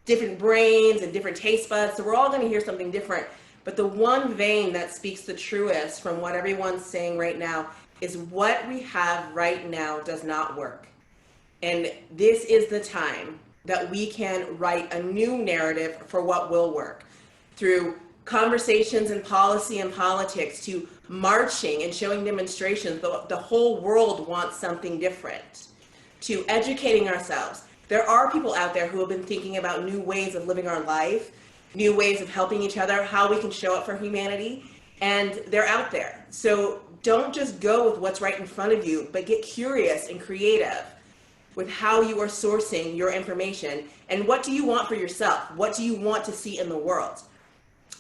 different brains and different taste buds. So we're all going to hear something different. But the one vein that speaks the truest from what everyone's saying right now is what we have right now does not work. And this is the time that we can write a new narrative for what will work, through conversations in policy and politics to marching and showing demonstrations. The whole world wants something different, to educating ourselves. There are people out there who have been thinking about new ways of living our life, new ways of helping each other, how we can show up for humanity, and they're out there. So don't just go with what's right in front of you, but get curious and creative with how you are sourcing your information, and what do you want for yourself? What do you want to see in the world?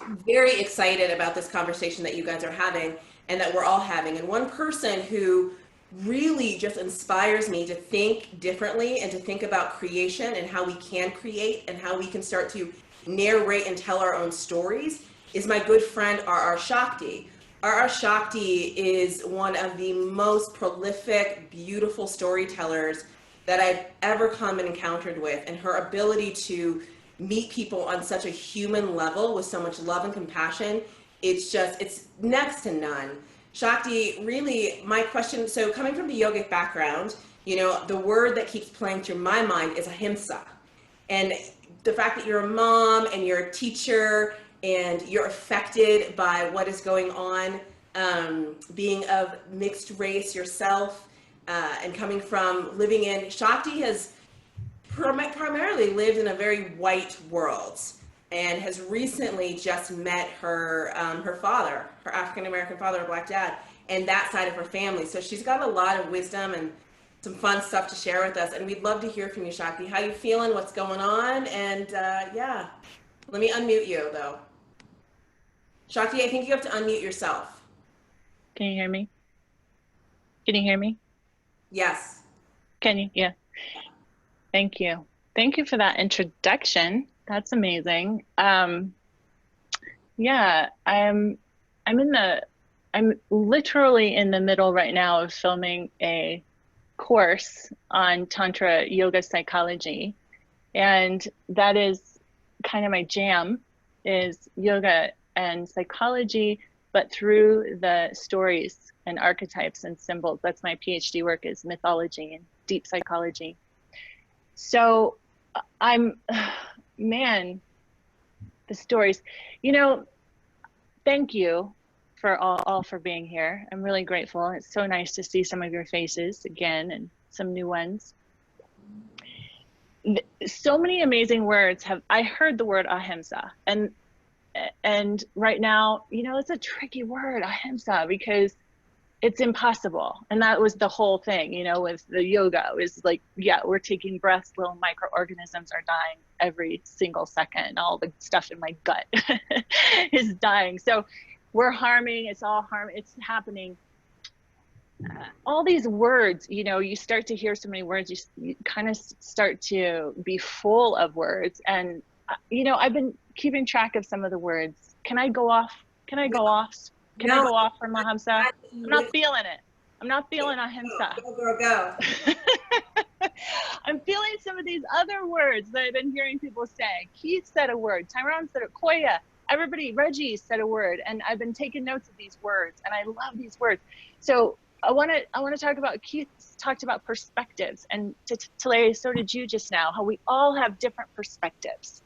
I'm very excited about this conversation that you guys are having and that we're all having. And one person who really just inspires me to think differently and to think about creation and how we can create and how we can start to narrate and tell our own stories is my good friend R.R. Shakti. R.R. Shakti is one of the most prolific, beautiful storytellers that I've ever come and encountered with, and her ability to meet people on such a human level with so much love and compassion, it's next to none. Shakti, really, my question, so coming from the yogic background, you know, the word that keeps playing through my mind is Ahimsa. And the fact that you're a mom and you're a teacher and you're affected by what is going on, being of mixed race yourself, and coming from living in, Shakti has primarily lived in a very white world and has recently just met her father, her African-American father, her Black dad, and that side of her family. So she's got a lot of wisdom and some fun stuff to share with us. And we'd love to hear from you, Shakti. How you feeling? What's going on? And yeah, let me unmute you though. Shakti, I think you have to unmute yourself. Can you hear me? Can you hear me? Yes. Can you? Yeah. Thank you. Thank you for that introduction. That's amazing. Yeah, I'm literally in the middle right now of filming a course on Tantra yoga psychology. And that is kind of my jam, is yoga and psychology, but through the stories and archetypes and symbols. That's my PhD work, is mythology and deep psychology. So man, the stories, you know, thank you for all for being here. I'm really grateful. It's so nice to see some of your faces again and some new ones. So many amazing words I heard the word Ahimsa, and right now, you know, it's a tricky word, Ahimsa, because it's impossible. And that was the whole thing, you know, with the yoga. It was like, yeah, we're taking breaths, little microorganisms are dying every single second. All the stuff in my gut is dying. So we're harming, it's all harm, it's happening. All these words, you know, you start to hear so many words, you kind of start to be full of words. And, you know, I've been keeping track of some of the words. Can I go off? Can I go off? Can I go off from Ahimsa? I'm not feeling it. I'm not feeling Ahimsa. Go. I'm feeling some of these other words that I've been hearing people say. Keith said a word. Tyrone said it. Koya. Everybody, Reggie said a word. And I've been taking notes of these words. And I love these words. So I want to talk about, Keith talked about perspectives. And Talaya, so did you just now, how we all have different perspectives.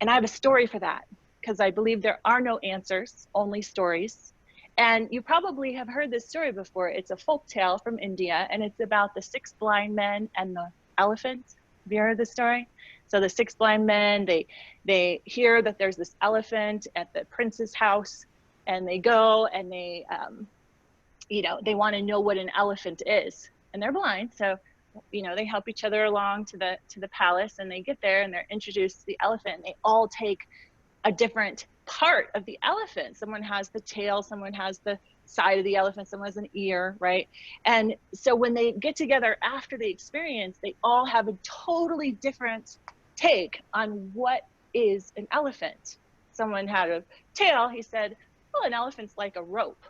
And I have a story for that, because I believe there are no answers, only stories. And you probably have heard this story before. It's a folk tale from India, and it's about the 6 blind men and the elephant. Have you heard this story? So the 6 blind men, they hear that there's this elephant at the prince's house, and they go and they, you know, they want to know what an elephant is, and they're blind. So, you know, they help each other along to the palace, and they get there and they're introduced to the elephant. And they all take a different part of the elephant. Someone has the tail, someone has the side of the elephant, someone has an ear, right? And so when they get together after the experience, they all have a totally different take on what is an elephant. Someone had a tail, he said, well, an elephant's like a rope,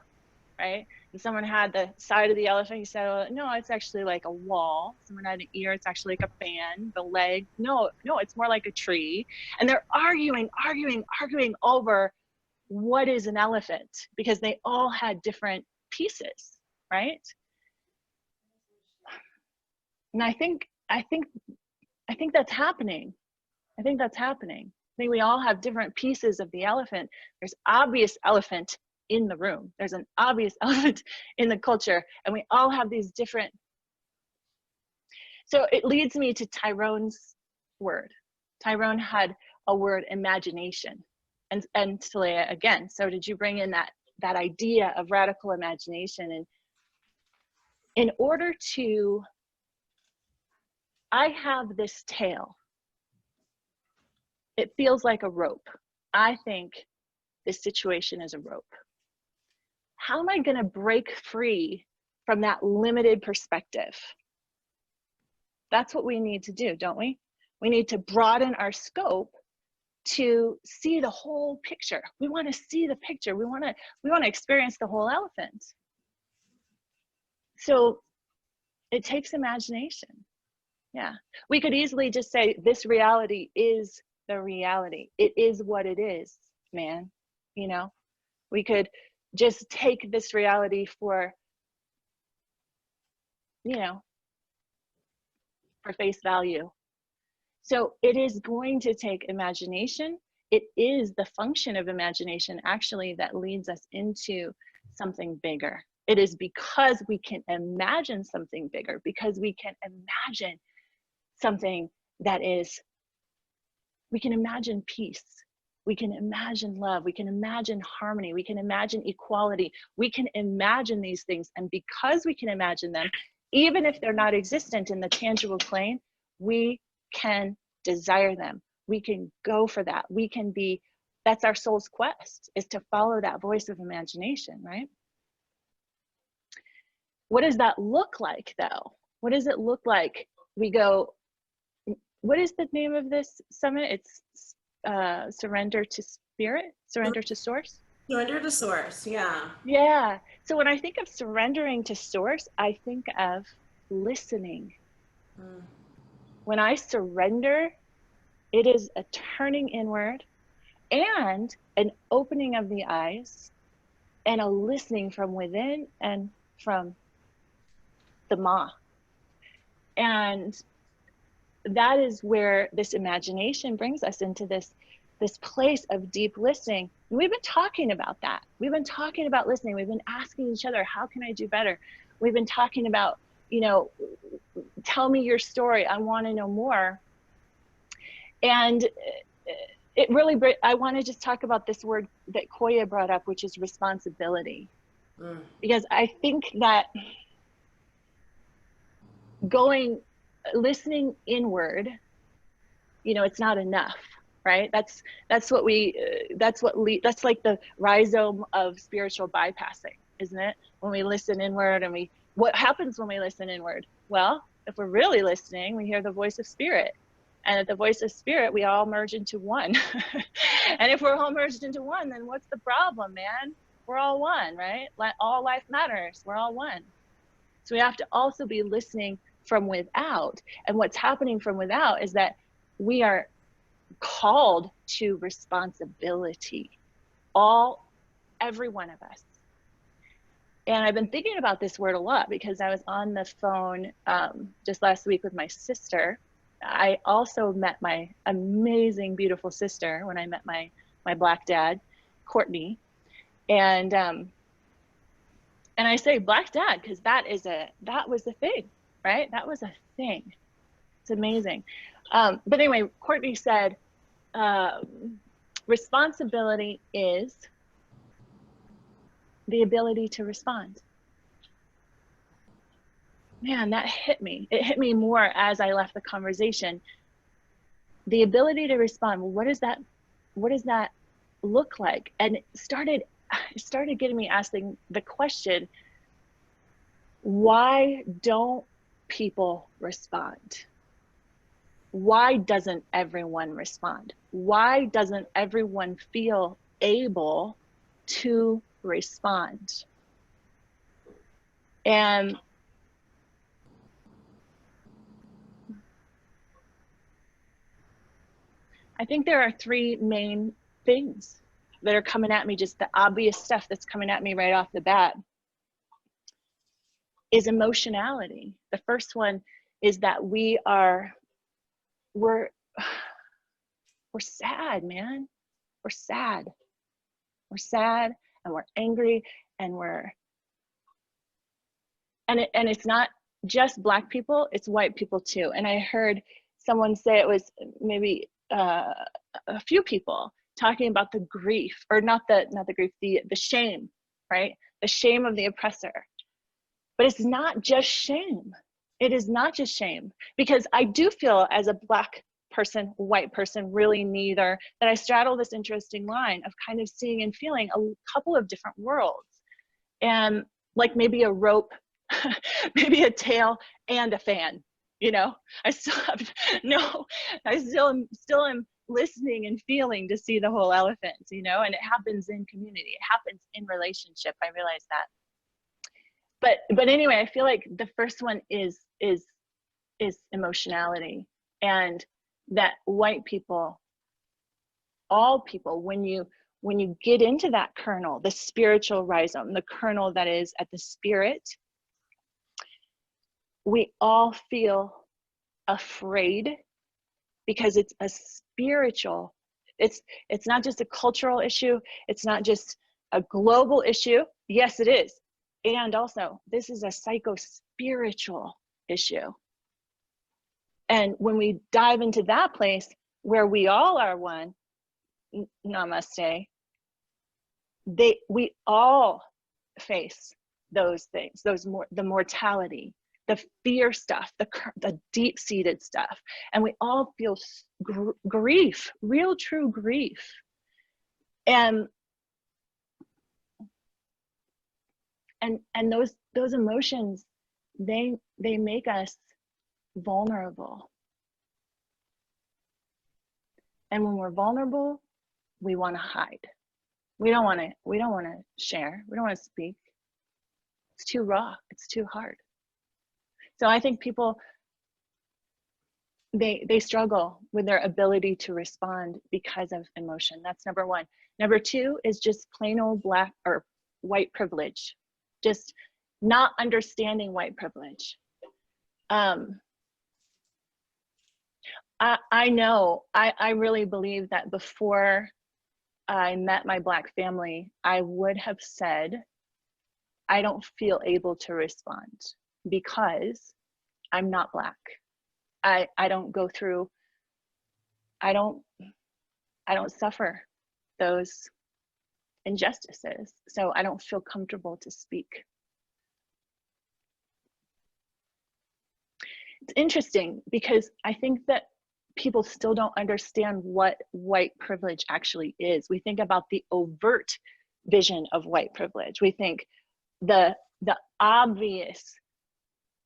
right? And someone had the side of the elephant, he said, well, no, it's actually like a wall. Someone had an ear, it's actually like a fan. The leg, no, it's more like a tree. And they're arguing over what is an elephant, because they all had different pieces, right? And I think I think that's happening. I think that's happening. I think we all have different pieces of the elephant. There's obvious elephant in the room. There's an obvious elephant in the culture, and we all have these different. So it leads me to Tyrone's word. Tyrone had a word, imagination, and Talaya again. So did you bring in that idea of radical imagination? And in order to, I have this tail. It feels like a rope. I think this situation is a rope. How am I going to break free from that limited perspective? That's what we need to do, don't we? We need to broaden our scope to see the whole picture. We want to see the picture. We want to experience the whole elephant. So it takes imagination. Yeah. We could easily just say this reality is the reality. It is what it is, man. You know, we could just take this reality for, you know, for face value. So it is going to take imagination. It is the function of imagination actually that leads us into something bigger. It is because we can imagine something bigger, because we can imagine something that is, we can imagine peace. We can imagine love. We can imagine harmony. We can imagine equality. We can imagine these things. And because we can imagine them, even if they're not existent in the tangible plane, we can desire them. We can go for that. We can be, that's our soul's quest, is to follow that voice of imagination, right? What does that look like though? What does it look like? We go, what is the name of this summit? It's surrender to spirit, surrender to source. Surrender to source, yeah. Yeah. So when I think of surrendering to source, I think of listening. When I surrender, it is a turning inward and an opening of the eyes and a listening from within and from the Ma. And that is where this imagination brings us into this place of deep listening. And we've been talking about that. We've been talking about listening. We've been asking each other, how can I do better? We've been talking about, you know, tell me your story. I want to know more. And it really, I want to just talk about this word that Koya brought up, which is responsibility. Because I think that listening inward, you know, it's not enough, right? That's like the rhizome of spiritual bypassing, isn't it? When we listen inward, and what happens when we listen inward? Well, if we're really listening, we hear the voice of spirit. And at the voice of spirit, we all merge into one. And if we're all merged into one, then what's the problem, man? We're all one, right? All life matters. We're all one. So we have to also be listening from without. And what's happening from without is that we are called to responsibility. Every one of us. And I've been thinking about this word a lot because I was on the phone just last week with my sister. I also met my amazing, beautiful sister when I met my Black dad, Courtney. And I say Black dad because that was the thing, right? That was a thing. It's amazing. But anyway, Courtney said, responsibility is the ability to respond. Man, that hit me. It hit me more as I left the conversation. The ability to respond. Well, what does that look like? And it started getting me asking the question, why don't people respond? Why doesn't everyone respond? Why doesn't everyone feel able to respond? And I think there are three main things that are coming at me, just the obvious stuff that's coming at me right off the bat is emotionality. The first one is that we are we're sad, man. We're sad. We're sad and we're angry and it's not just Black people, it's white people too. And I heard someone say, it was maybe a few people talking about the grief, or not the grief, the shame, right? The shame of the oppressor. But it's not just shame. It is not just shame, because I do feel as a Black person, white person, really neither, that I straddle this interesting line of kind of seeing and feeling a couple of different worlds. And like maybe a rope, maybe a tail and a fan, you know? I still am listening and feeling to see the whole elephant, you know? And it happens in community, it happens in relationship. I realize that. But anyway, I feel like the first one is emotionality, and that white people, all people, when you get into that kernel, the spiritual rhizome, the kernel that is at the spirit, we all feel afraid, because it's a spiritual, it's not just a cultural issue, it's not just a global issue. Yes, it is. And also, this is a psycho-spiritual issue. And when we dive into that place where we all are one, namaste, we all face those things, the mortality, the fear stuff, the deep-seated stuff. And we all feel grief, real true grief. And those emotions, they make us vulnerable. And when we're vulnerable, we want to hide. We don't want to share. We don't want to speak. It's too raw. It's too hard. So I think people, they struggle with their ability to respond because of emotion. That's number one. Number two is just plain old Black or white privilege. Just not understanding white privilege. I know, I really believe that before I met my Black family, I would have said, I don't feel able to respond because I'm not Black. I don't go through, I don't suffer those injustices, so I don't feel comfortable to speak. It's interesting because I think that people still don't understand what white privilege actually is. We think about the overt vision of white privilege. We think the obvious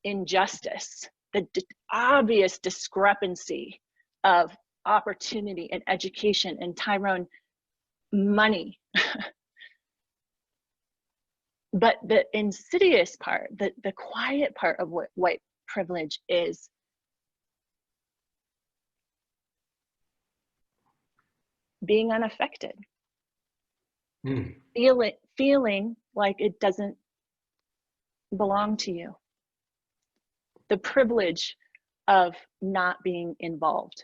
injustice, the obvious discrepancy of opportunity and education and Tyrone money. But the insidious part, the quiet part of what white privilege is being unaffected, feeling like it doesn't belong to you, the privilege of not being involved.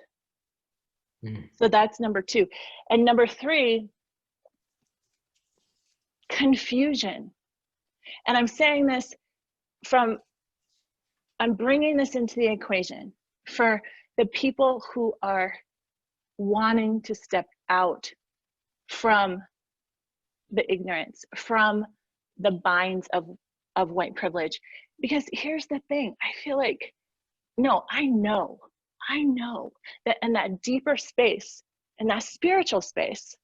So that's number two. And number three, confusion. And I'm saying this I'm bringing this into the equation for the people who are wanting to step out from the ignorance, from the binds of white privilege. Because here's the thing, I feel like, no, I know that in that deeper space, in that spiritual space,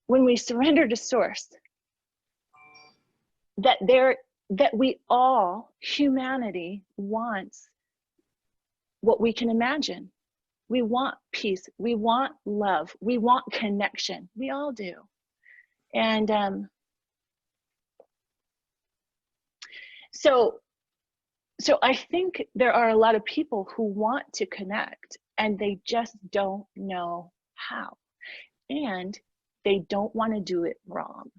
when we surrender to source, that we all, humanity wants what we can imagine. We want peace, we want love, we want connection, we all do. And so I think there are a lot of people who want to connect and they just don't know how. And they don't want to do it wrong.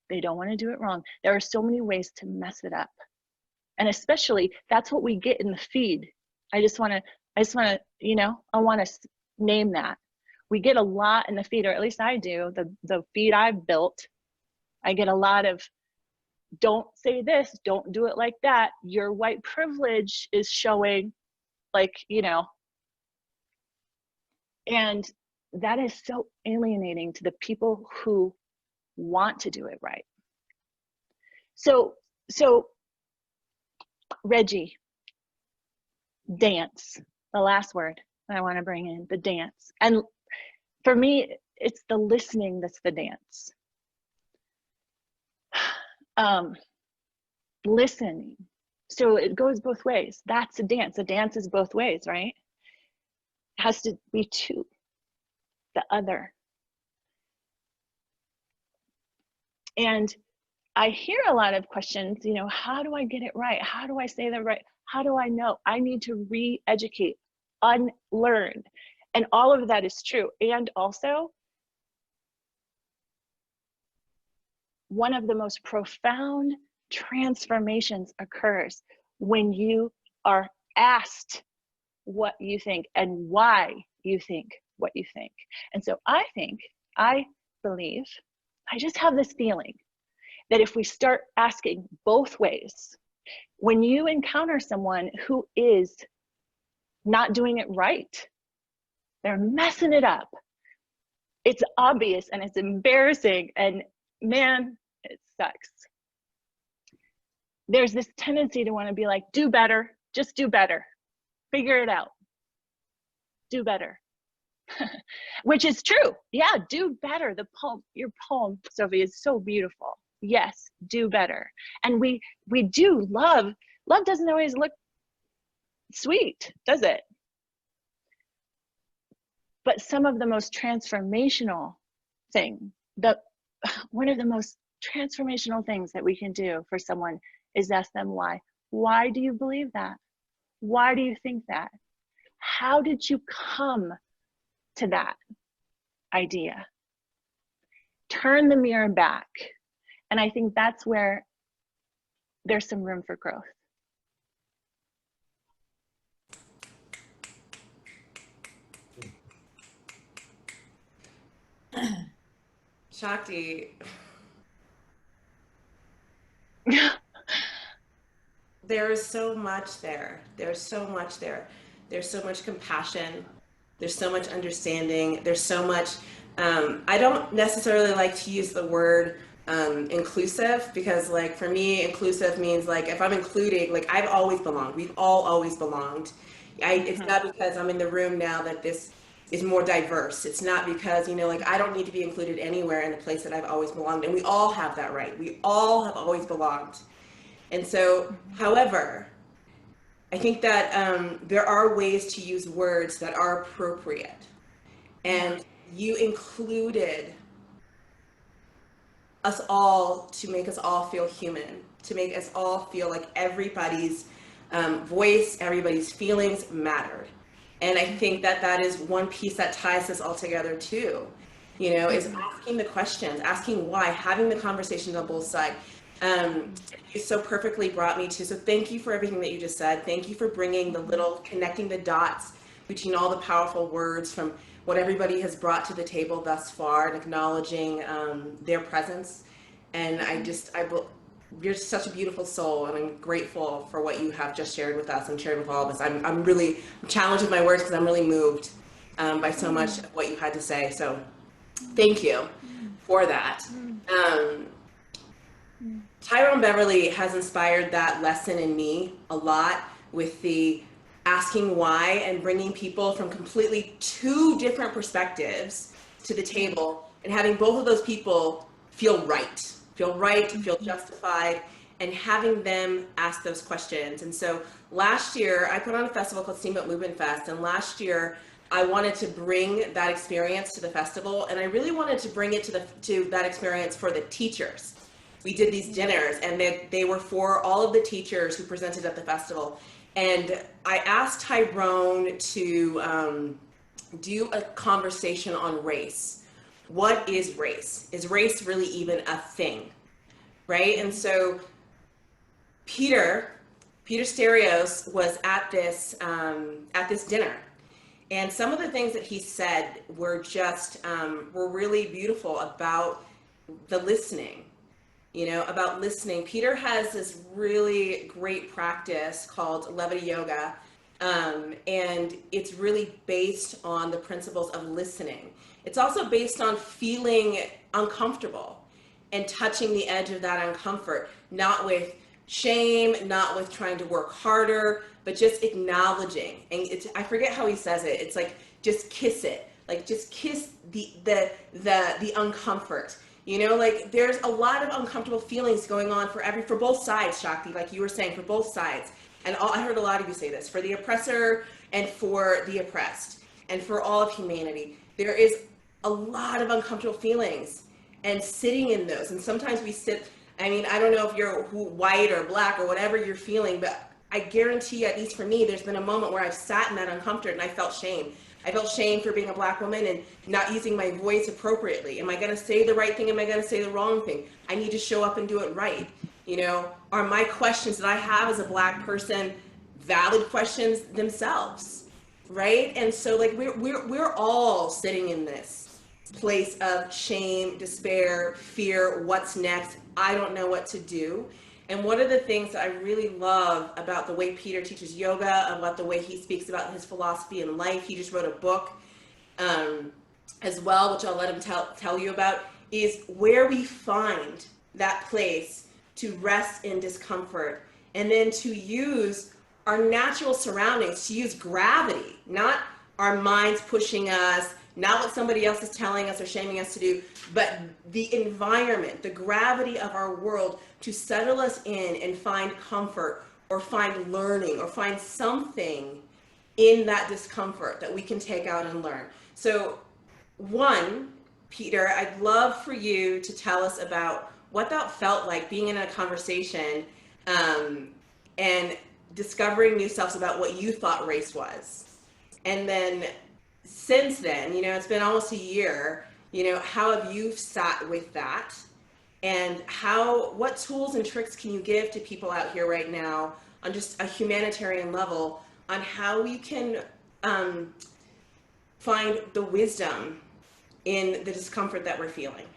They don't want to do it wrong. There are so many ways to mess it up. And especially, that's what we get in the feed. I just want to I just want to, you know, I want to name that. We get a lot in the feed, or at least I do, the feed I've built. I get a lot of, don't say this, don't do it like that. Your white privilege is showing, like, you know, and that is so alienating to the people who want to do it right. So Reggie, dance, the last word I want to bring in, the dance. And for me, it's the listening that's the dance. Listening. So it goes both ways. That's a dance. A dance is both ways, right? It has to be two, the other. And I hear a lot of questions, you know, how do I get it right? How do I say that right? How do I know? I need to re-educate, unlearn. And all of that is true. And also, one of the most profound transformations occurs when you are asked what you think and why you think what you think. And so I believe, I just have this feeling that if we start asking both ways, when you encounter someone who is not doing it right, they're messing it up, it's obvious and it's embarrassing, and man, it sucks. There's this tendency to want to be like, do better, just do better, figure it out, do better. Which is true. Yeah, do better. The poem, your poem, Sofi, is so beautiful. Yes, do better. And we do love doesn't always look sweet, does it? But some of the most transformational thing, one of the most transformational things that we can do for someone is ask them why. Why do you believe that? Why do you think that? How did you come to that idea? Turn the mirror back. And I think that's where there's some room for growth. Shakti, there is so much there. There's so much there. There's so much compassion. There's so much understanding. There's so much, I don't necessarily like to use the word inclusive, because like for me, inclusive means like if I'm including, like I've always belonged. We've all always belonged. It's not because I'm in the room now that this is more diverse. It's not because, you know, like I don't need to be included anywhere in the place that I've always belonged. And we all have that right. We all have always belonged. And so, however, I think that there are ways to use words that are appropriate. And you included us all to make us all feel human, to make us all feel like everybody's voice, everybody's feelings mattered. And I think that that is one piece that ties this all together too, you know, is asking the questions, asking why, having the conversations on both sides. You so perfectly brought me to, so thank you for everything that you just said. Thank you for bringing the little, connecting the dots between all the powerful words from what everybody has brought to the table thus far, and acknowledging their presence. And you're such a beautiful soul, and I'm grateful for what you have just shared with us and shared with all of us. I'm challenged with my words because I'm really moved by so much of what you had to say. So thank you for that. Tryone Beverly has inspired that lesson in me a lot, with the asking why and bringing people from completely two different perspectives to the table, and having both of those people feel right, feel justified, and having them ask those questions. And so last year I put on a festival called Steamboat Movement Fest, and last year I wanted to bring that experience to the festival, and I really wanted to bring it to that experience for the teachers. We did these dinners, and they were for all of the teachers who presented at the festival. And I asked Tyrone to do a conversation on race. What is race? Is race really even a thing? Right? And so Peter Peter Sterios was at this dinner, and some of the things that he said were just were really beautiful about the listening. About listening. Peter has this really great practice called Levity Yoga, and it's really based on the principles of listening. It's also based on feeling uncomfortable and touching the edge of that uncomfort, not with shame, not with trying to work harder, but just acknowledging. And I forget how he says it. It's like, just kiss it. Like, just kiss the uncomfort. Like, there's a lot of uncomfortable feelings going on for both sides, Shakti, like you were saying, for both sides. And I heard a lot of you say this, for the oppressor and for the oppressed, and for all of humanity. There is a lot of uncomfortable feelings, and sitting in those. And sometimes we sit, I don't know if you're white or black or whatever you're feeling, but I guarantee you, at least for me, there's been a moment where I've sat in that uncomfort and I felt shame. I felt shame for being a Black woman and not using my voice appropriately. Am I going to say the right thing? Am I going to say the wrong thing? I need to show up and do it right. Are my questions that I have as a Black person valid questions themselves, right? And so, like, we're all sitting in this place of shame, despair, fear, what's next? I don't know what to do. And one of the things that I really love about the way Peter teaches yoga, about the way he speaks about his philosophy in life, he just wrote a book as well, which I'll let him tell you about, is where we find that place to rest in discomfort, and then to use our natural surroundings, to use gravity, not our minds pushing us, not what somebody else is telling us or shaming us to do, but the environment, the gravity of our world, to settle us in and find comfort or find learning or find something in that discomfort that we can take out and learn. So one, Peter, I'd love for you to tell us about what that felt like, being in a conversation and discovering new selves about what you thought race was. And then since then, it's been almost a year, how have you sat with that? And what tools and tricks can you give to people out here right now on just a humanitarian level on how we can find the wisdom in the discomfort that we're feeling?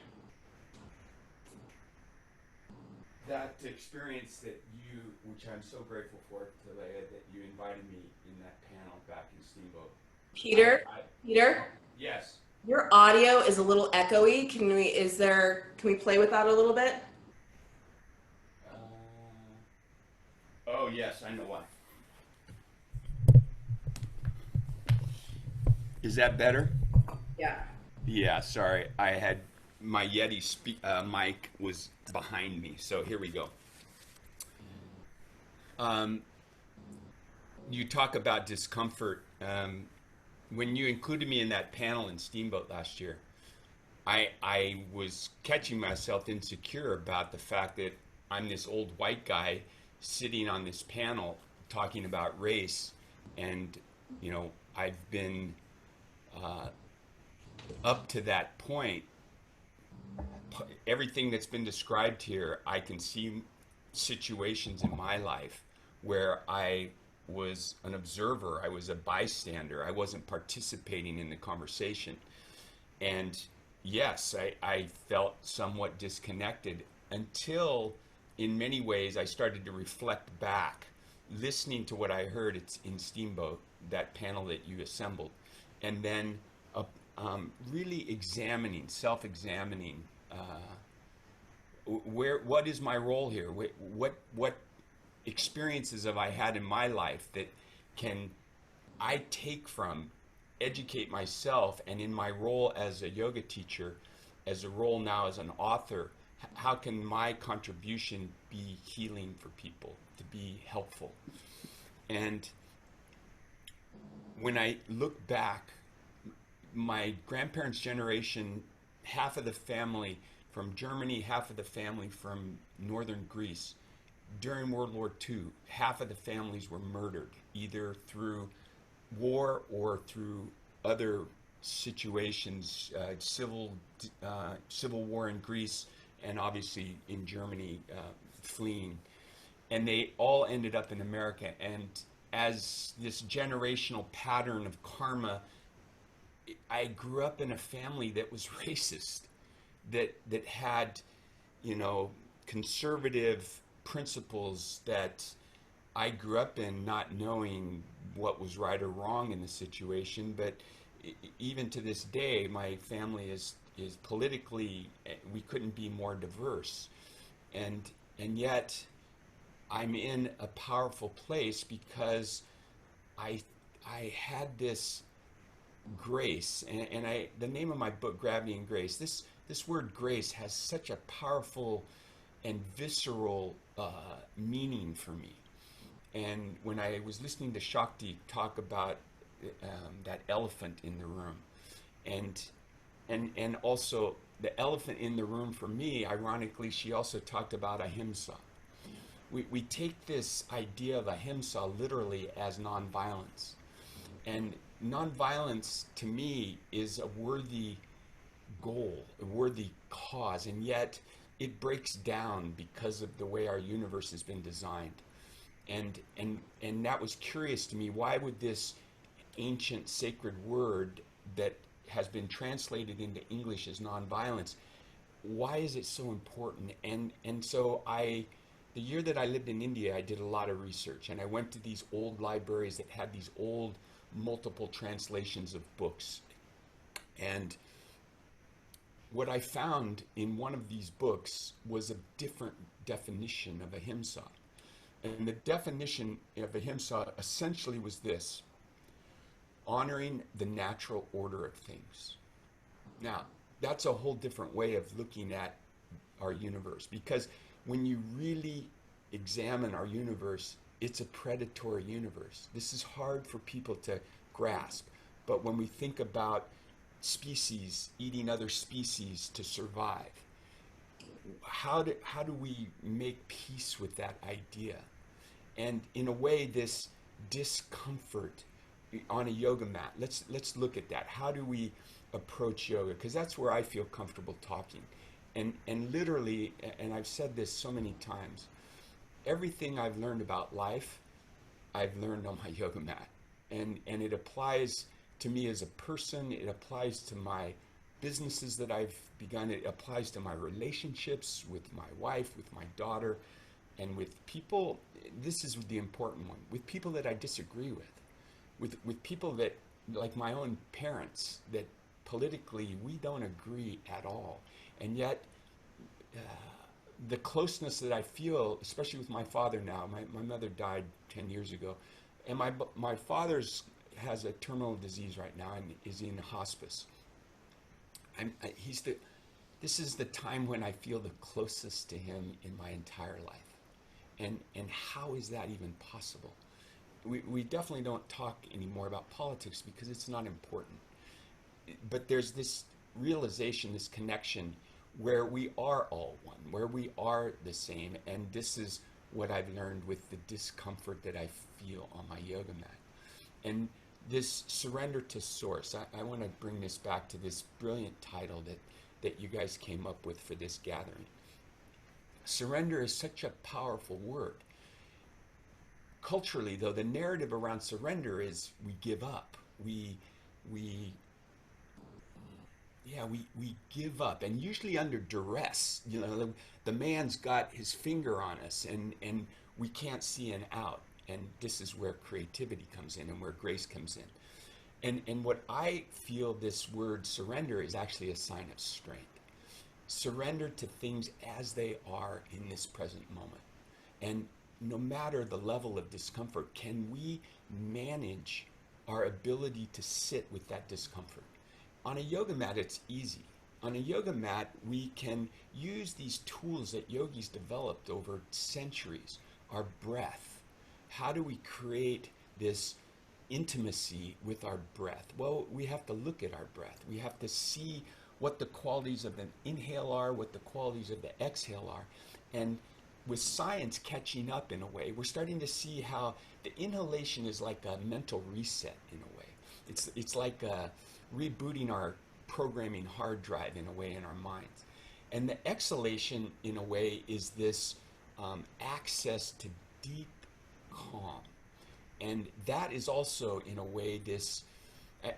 That experience that which I'm so grateful for, Talaya, that you invited me in that panel back in Steamboat. Peter? Yes. Your audio is a little echoey. Can we play with that a little bit? Oh yes, I know why. Is that better? Yeah. Yeah, sorry. I had my Yeti mic was behind me, so here we go. You talk about discomfort. When you included me in that panel in Steamboat last year, I was catching myself insecure about the fact that I'm this old white guy sitting on this panel talking about race, and I've been up to that point. Everything that's been described here, I can see situations in my life where I was an observer, I was a bystander, I wasn't participating in the conversation. And yes, I felt somewhat disconnected until, in many ways, I started to reflect back, listening to what I heard in Steamboat, that panel that you assembled, and then really examining, self-examining, what is my role here? What experiences have I had in my life that can I take from, educate myself, and in my role as a yoga teacher, as a role now as an author, how can my contribution be healing for people, to be helpful? And when I look back, my grandparents' generation, half of the family from Germany, half of the family from northern Greece. During World War II, half of the families were murdered, either through war or through other situations, civil war in Greece, and obviously in Germany, fleeing. and they all ended up in America. And as this generational pattern of karma, I grew up in a family that was racist, that had, you know, conservative principles that I grew up in, not knowing what was right or wrong in the situation. But even to this day, my family is politically, we couldn't be more diverse, and yet I'm in a powerful place because I had this grace, and the name of my book, Gravity and Grace, this word grace has such a powerful and visceral meaning for me. And when I was listening to Shakti talk about that elephant in the room, and also the elephant in the room for me, ironically, she also talked about Ahimsa. We take this idea of Ahimsa literally as nonviolence. And nonviolence, to me, is a worthy goal, a worthy cause, and yet it breaks down because of the way our universe has been designed. And that was curious to me. Why would this ancient sacred word that has been translated into English as nonviolence, why is it so important? And so the year that I lived in India, I did a lot of research, and I went to these old libraries that had these old multiple translations of books. And what I found in one of these books was a different definition of Ahimsa. And the definition of Ahimsa essentially was this: honoring the natural order of things. Now, that's a whole different way of looking at our universe, because when you really examine our universe, it's a predatory universe. This is hard for people to grasp, but when we think about species eating other species to survive, how do we make peace with that idea? And in a way, this discomfort on a yoga mat, let's look at that. How do we approach yoga? Because that's where I feel comfortable talking. And literally, and I've said this so many times, everything I've learned about life, I've learned on my yoga mat. And it applies to me as a person, it applies to my businesses that I've begun, it applies to my relationships with my wife, with my daughter, and with people. This is the important one, with people that I disagree with people that, like my own parents, that politically we don't agree at all. And yet, the closeness that I feel, especially with my father now, my mother died 10 years ago, and my father's has a terminal disease right now and is in hospice. This is the time when I feel the closest to him in my entire life. And how is that even possible? We definitely don't talk anymore about politics because it's not important. But there's this realization, this connection, where we are all one, where we are the same. And this is what I've learned with the discomfort that I feel on my yoga mat. And this surrender to source, I want to bring this back to this brilliant title that you guys came up with for this gathering. Surrender is such a powerful word. Culturally, though, the narrative around surrender is we give up. We give up, and usually under duress. You know, the man's got his finger on us, and we can't see an out. And this is where creativity comes in and where grace comes in. And what I feel this word surrender is actually a sign of strength. Surrender to things as they are in this present moment. And no matter the level of discomfort, can we manage our ability to sit with that discomfort? On a yoga mat, it's easy. On a yoga mat, we can use these tools that yogis developed over centuries, our breath. How do we create this intimacy with our breath? Well, we have to look at our breath. We have to see what the qualities of the inhale are, what the qualities of the exhale are. And with science catching up in a way, we're starting to see how the inhalation is like a mental reset in a way. It's like rebooting our programming hard drive in a way in our minds. And the exhalation in a way is this access to deep calm. And that is also, in a way, this,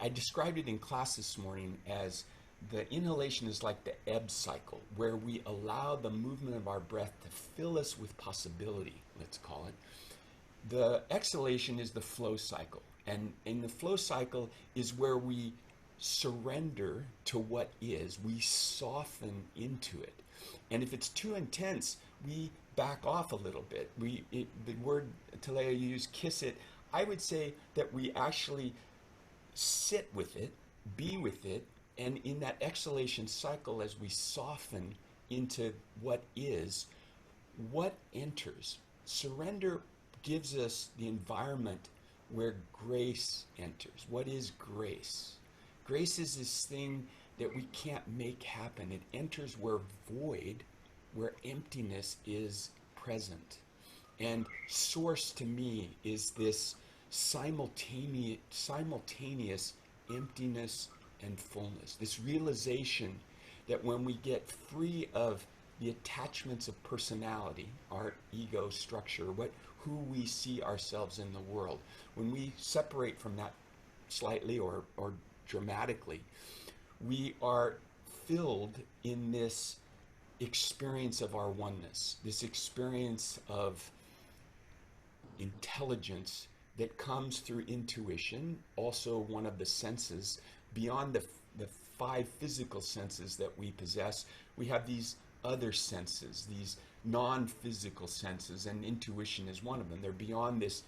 I described it in class this morning as the inhalation is like the ebb cycle, where we allow the movement of our breath to fill us with possibility, let's call it. The exhalation is the flow cycle. And in the flow cycle is where we surrender to what is. We soften into it. And if it's too intense, we back off a little bit. The word Talaya used, kiss it. I would say that we actually sit with it, be with it, and in that exhalation cycle, as we soften into what is, what enters. Surrender gives us the environment where grace enters. What is grace? Grace is this thing that we can't make happen. It enters where void, where emptiness is present. And source to me is this simultaneous emptiness and fullness. This realization that when we get free of the attachments of personality, our ego structure, who we see ourselves in the world, when we separate from that slightly or dramatically, we are filled in this experience of our oneness, this experience of intelligence that comes through intuition, also one of the senses. Beyond the 5 physical senses that we possess, we have these other senses, these non-physical senses, and intuition is one of them. They're beyond this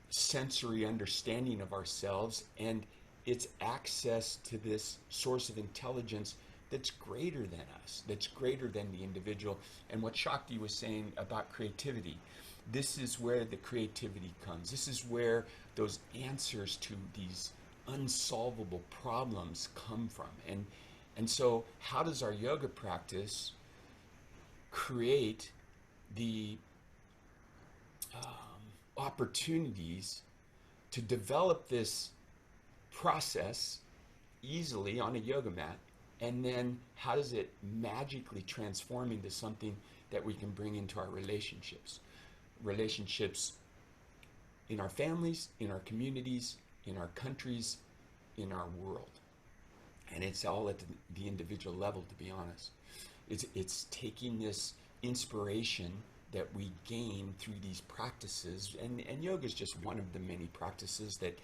sensory understanding of ourselves, and it's access to this source of intelligence that's greater than us, that's greater than the individual. And what Shakti was saying about creativity, this is where the creativity comes. This is where those answers to these unsolvable problems come from. And so how does our yoga practice create the opportunities to develop this process easily on a yoga mat? And then how does it magically transform into something that we can bring into our relationships? Relationships in our families, in our communities, in our countries, in our world. And it's all at the individual level, to be honest. It's taking this inspiration that we gain through these practices, and yoga is just one of the many practices that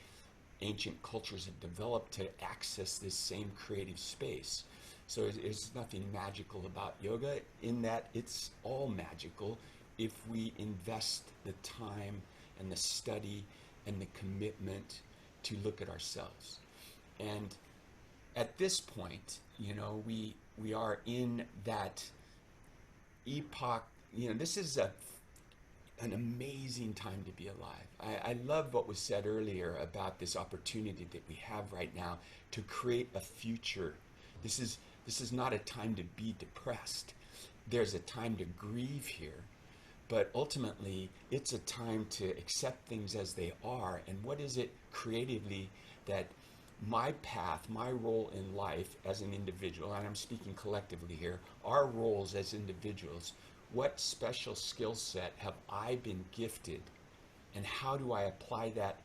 ancient cultures have developed to access this same creative space. So there's nothing magical about yoga, in that it's all magical if we invest the time and the study and the commitment to look at ourselves. And at this point, we are in that epoch. This is an amazing time to be alive. I love what was said earlier about this opportunity that we have right now to create a future. This is not a time to be depressed. There's a time to grieve here, but ultimately it's a time to accept things as they are. And what is it creatively that my path, my role in life as an individual, and I'm speaking collectively here, our roles as individuals, what special skill set have I been gifted, and how do I apply that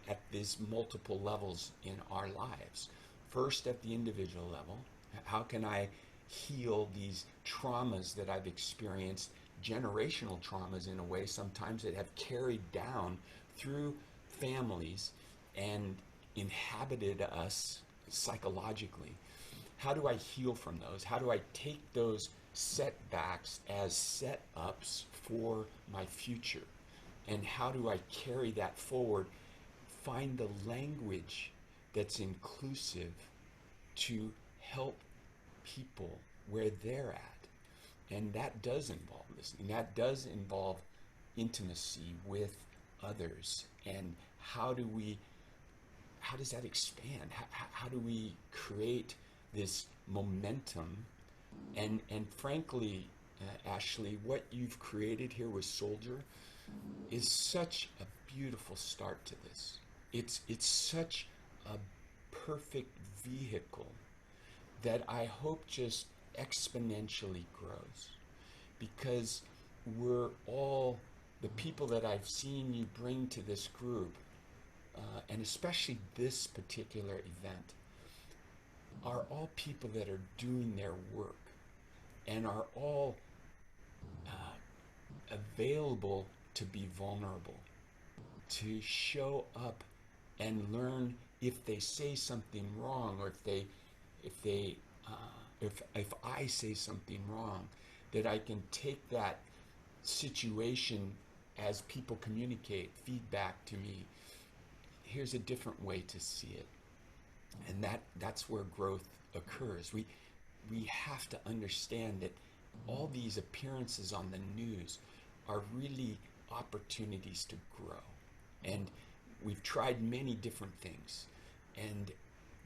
at these multiple levels in our lives? First, at the individual level, how can I heal these traumas that I've experienced, generational traumas in a way sometimes, that have carried down through families and inhabited us psychologically? How do I heal from those? How do I take those setbacks as setups for my future? And how do I carry that forward? Find the language that's inclusive to help people where they're at. And that does involve listening. That does involve intimacy with others. And how does that expand? How do we create this momentum? And frankly, Ashley, what you've created here with SoulJour is such a beautiful start to this. It's such a perfect vehicle that I hope just exponentially grows. Because we're all, the people that I've seen you bring to this group, and especially this particular event, are all people that are doing their work and are all available to be vulnerable, to show up and learn if they say something wrong, or if I say something wrong, that I can take that situation as people communicate feedback to me. Here's a different way to see it, and that's where growth occurs. We have to understand that all these appearances on the news are really opportunities to grow, and we've tried many different things, and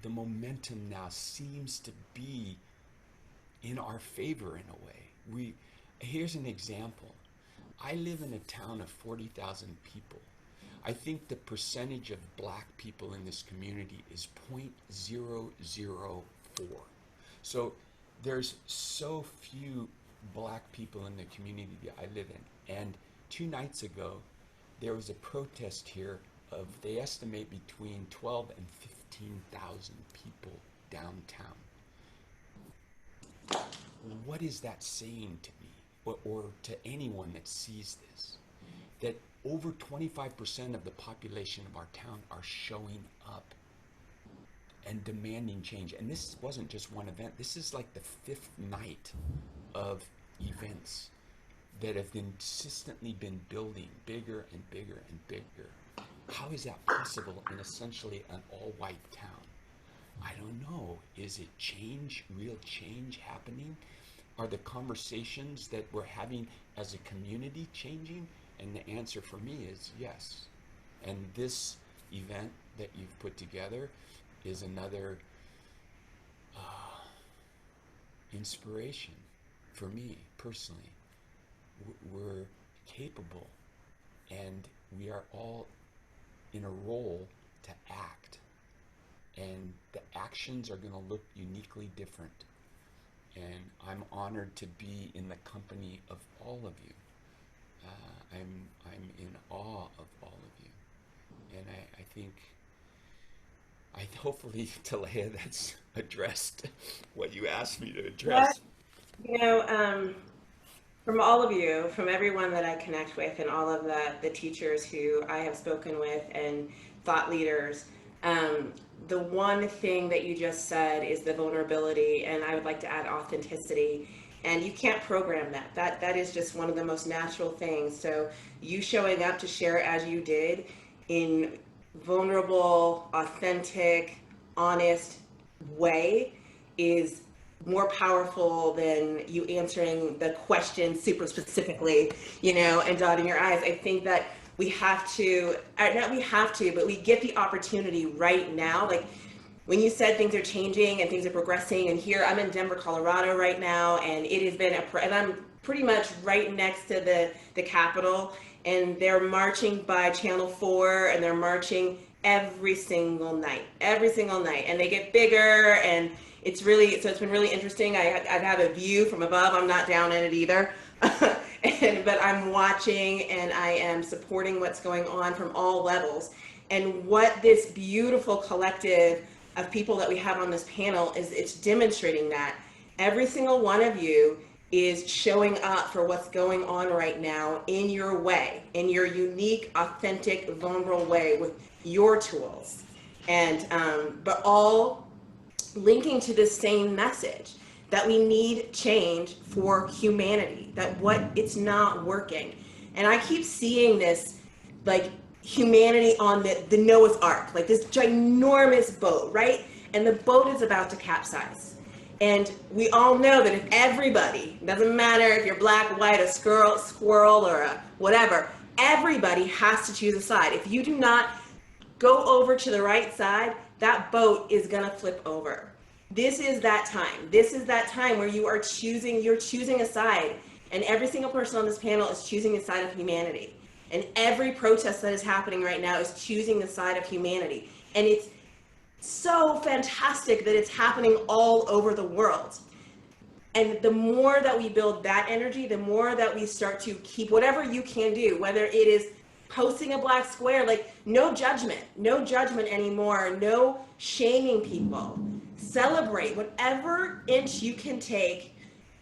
the momentum now seems to be in our favor in a way. Here's an example. I live in a town of 40,000 people. I think the percentage of black people in this community is 0.004. So there's so few black people in the community that I live in. And 2 nights ago, there was a protest here of, they estimate, between 12 and 15,000 people downtown. What is that saying to me, or to anyone that sees this? That over 25% of the population of our town are showing up and demanding change. And this wasn't just one event. This is like the 5th night of events that have consistently been building bigger and bigger and bigger. How is that possible in essentially an all-white town? I don't know. Is it change, real change happening? Are the conversations that we're having as a community changing? And the answer for me is yes. And this event that you've put together is another inspiration for me personally. We're capable, and we are all in a role to act. And the actions are going to look uniquely different. And I'm honored to be in the company of all of you. I'm in awe of all of you. And I think, hopefully, Talaya, that's addressed what you asked me to address. You know, from all of you, from everyone that I connect with, and all of the teachers who I have spoken with and thought leaders, the one thing that you just said is the vulnerability, and I would like to add authenticity. And you can't program that. That is just one of the most natural things. So you showing up to share as you did in vulnerable, authentic, honest way is more powerful than you answering the question super specifically, you know, and dotting your I's. I think that we have to, not we have to, but we get the opportunity right now. Like when you said things are changing and things are progressing, and here I'm in Denver, Colorado right now, and it has been and I'm pretty much right next to the Capitol, and they're marching by Channel 4, and they're marching every single night, and they get bigger, and it's been really interesting. I have a view from above. I'm not down in it either. But I'm watching, and I am supporting what's going on from all levels. And what this beautiful collective of people that we have on this panel is, it's demonstrating that every single one of you is showing up for what's going on right now in your way, in your unique, authentic, vulnerable way with your tools. And but all linking to the same message that we need change for humanity, that it's not working. And I keep seeing this, like, humanity on the Noah's Ark, like this ginormous boat, right? And the boat is about to capsize. And we all know that if everybody, doesn't matter if you're black, white, a squirrel, or a whatever, everybody has to choose a side. If you do not go over to the right side, that boat is gonna flip over. This is that time. This is that time where you're choosing a side, and every single person on this panel is choosing a side of humanity. And every protest that is happening right now is choosing the side of humanity. And it's so fantastic that it's happening all over the world. And the more that we build that energy, the more that we start to keep whatever you can do, whether it is posting a black square, like no judgment anymore, no shaming people. Celebrate whatever inch you can take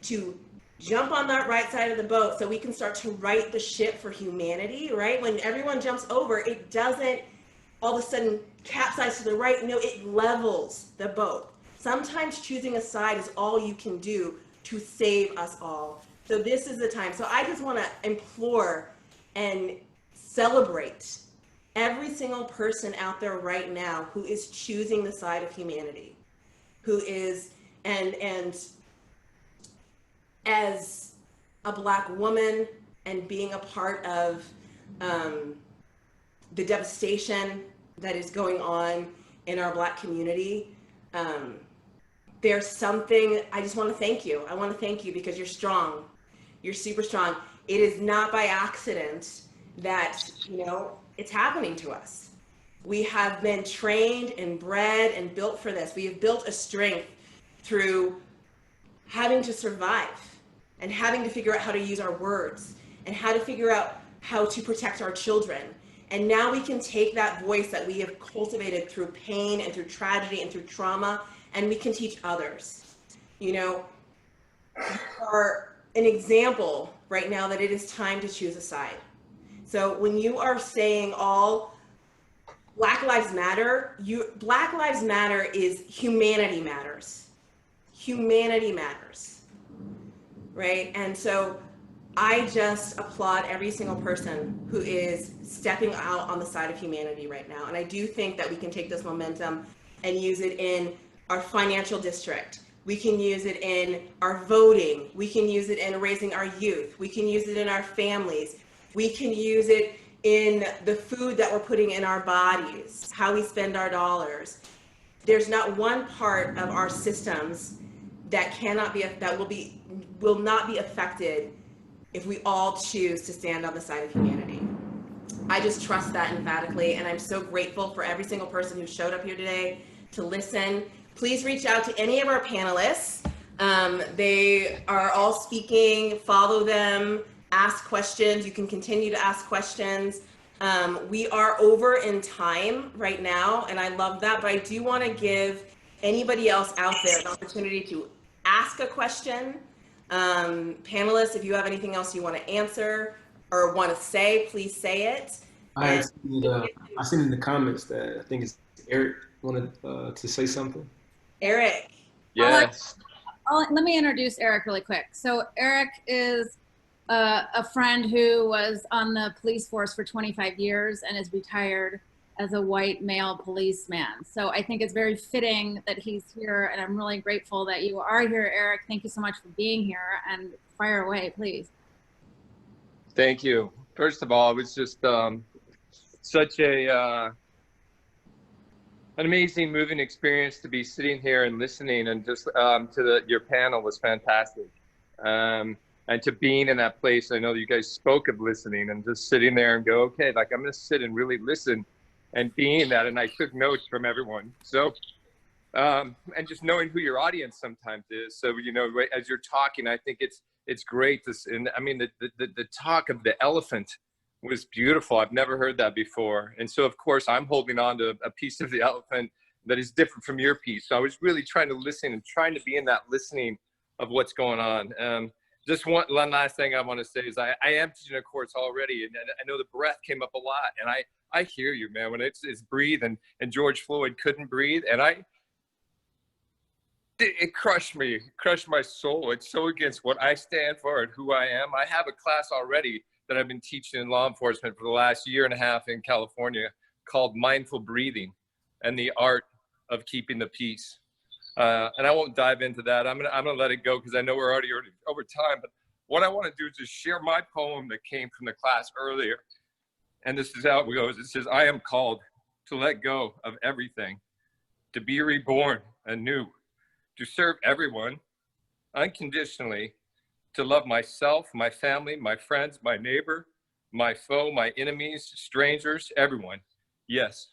to jump on that right side of the boat so we can start to right the ship for humanity, right? When everyone jumps over, it doesn't all of a sudden capsize to the right. No, it levels the boat. Sometimes choosing a side is all you can do to save us all. So this is the time. So I just want to implore and celebrate every single person out there right now who is choosing the side of humanity, who is, and as a Black woman and being a part of the devastation that is going on in our Black community, there's something, I just want to thank you. I want to thank you because you're strong. You're super strong. It is not by accident that, you know, it's happening to us. We have been trained and bred and built for this. We have built a strength through having to survive and having to figure out how to use our words and how to figure out how to protect our children. And now we can take that voice that we have cultivated through pain and through tragedy and through trauma, and we can teach others. You know, you are an example right now that it is time to choose a side. So when you are saying all Black Lives Matter, Black Lives Matter is humanity matters. Humanity matters, right? And so I just applaud every single person who is stepping out on the side of humanity right now. And I do think that we can take this momentum and use it in our financial district. We can use it in our voting. We can use it in raising our youth. We can use it in our families. We can use it in the food that we're putting in our bodies, how we spend our dollars. There's not one part of our systems that will not be affected if we all choose to stand on the side of humanity. I just trust that emphatically, and I'm so grateful for every single person who showed up here today to listen. Please reach out to any of our panelists. They are all speaking. Follow them, ask questions. You can continue to ask questions. We are over in time right now, and I love that, but I do want to give anybody else out there an opportunity to ask a question. Panelists, if you have anything else you want to answer or want to say, please say it. I seen in the comments that I think it's Eric wanted to say something. Eric. Yes. Let me introduce Eric really quick. So Eric is a friend who was on the police force for 25 years and is retired as a white male policeman. So I think it's very fitting that he's here, and I'm really grateful that you are here, Eric. Thank you so much for being here, and fire away, please. Thank you. First of all, it was just such an amazing, moving experience to be sitting here and listening, and just your panel was fantastic. And to being in that place, I know you guys spoke of listening, and just sitting there and go, okay, like I'm gonna sit and really listen, and being that, and I took notes from everyone. So, and just knowing who your audience sometimes is. So, you know, as you're talking, I think it's great to, and I mean, the talk of the elephant was beautiful. I've never heard that before. And so, of course, I'm holding on to a piece of the elephant that is different from your piece. So I was really trying to listen and trying to be in that listening of what's going on. Just one last thing I want to say is I am teaching a course already, and I know the breath came up a lot, and I hear you, man, when it's breathe, and George Floyd couldn't breathe, and it crushed me, crushed my soul. It's so against what I stand for and who I am. I have a class already that I've been teaching in law enforcement for the last year and a half in California called Mindful Breathing and the Art of Keeping the Peace. And I won't dive into that. I'm gonna let it go because I know we're already over time. But what I want to do is just share my poem that came from the class earlier. And this is how it goes. It says, I am called to let go of everything, to be reborn anew, to serve everyone unconditionally, to love myself, my family, my friends, my neighbor, my foe, my enemies, strangers, everyone. Yes,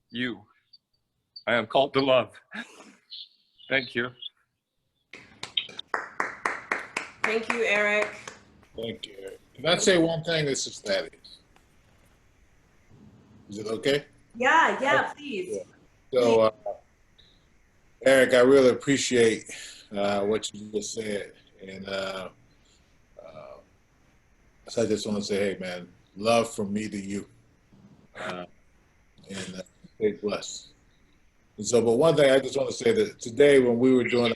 you. I am called to love. Thank you. Thank you, Eric. Thank you, Eric. Can I say one thing? This is Thaddeus. Is it okay? Yeah, please. So, Eric, I really appreciate what you just said. And so I just want to say, hey, man, love from me to you. And stay blessed. And so, but one thing I just want to say that today when we were doing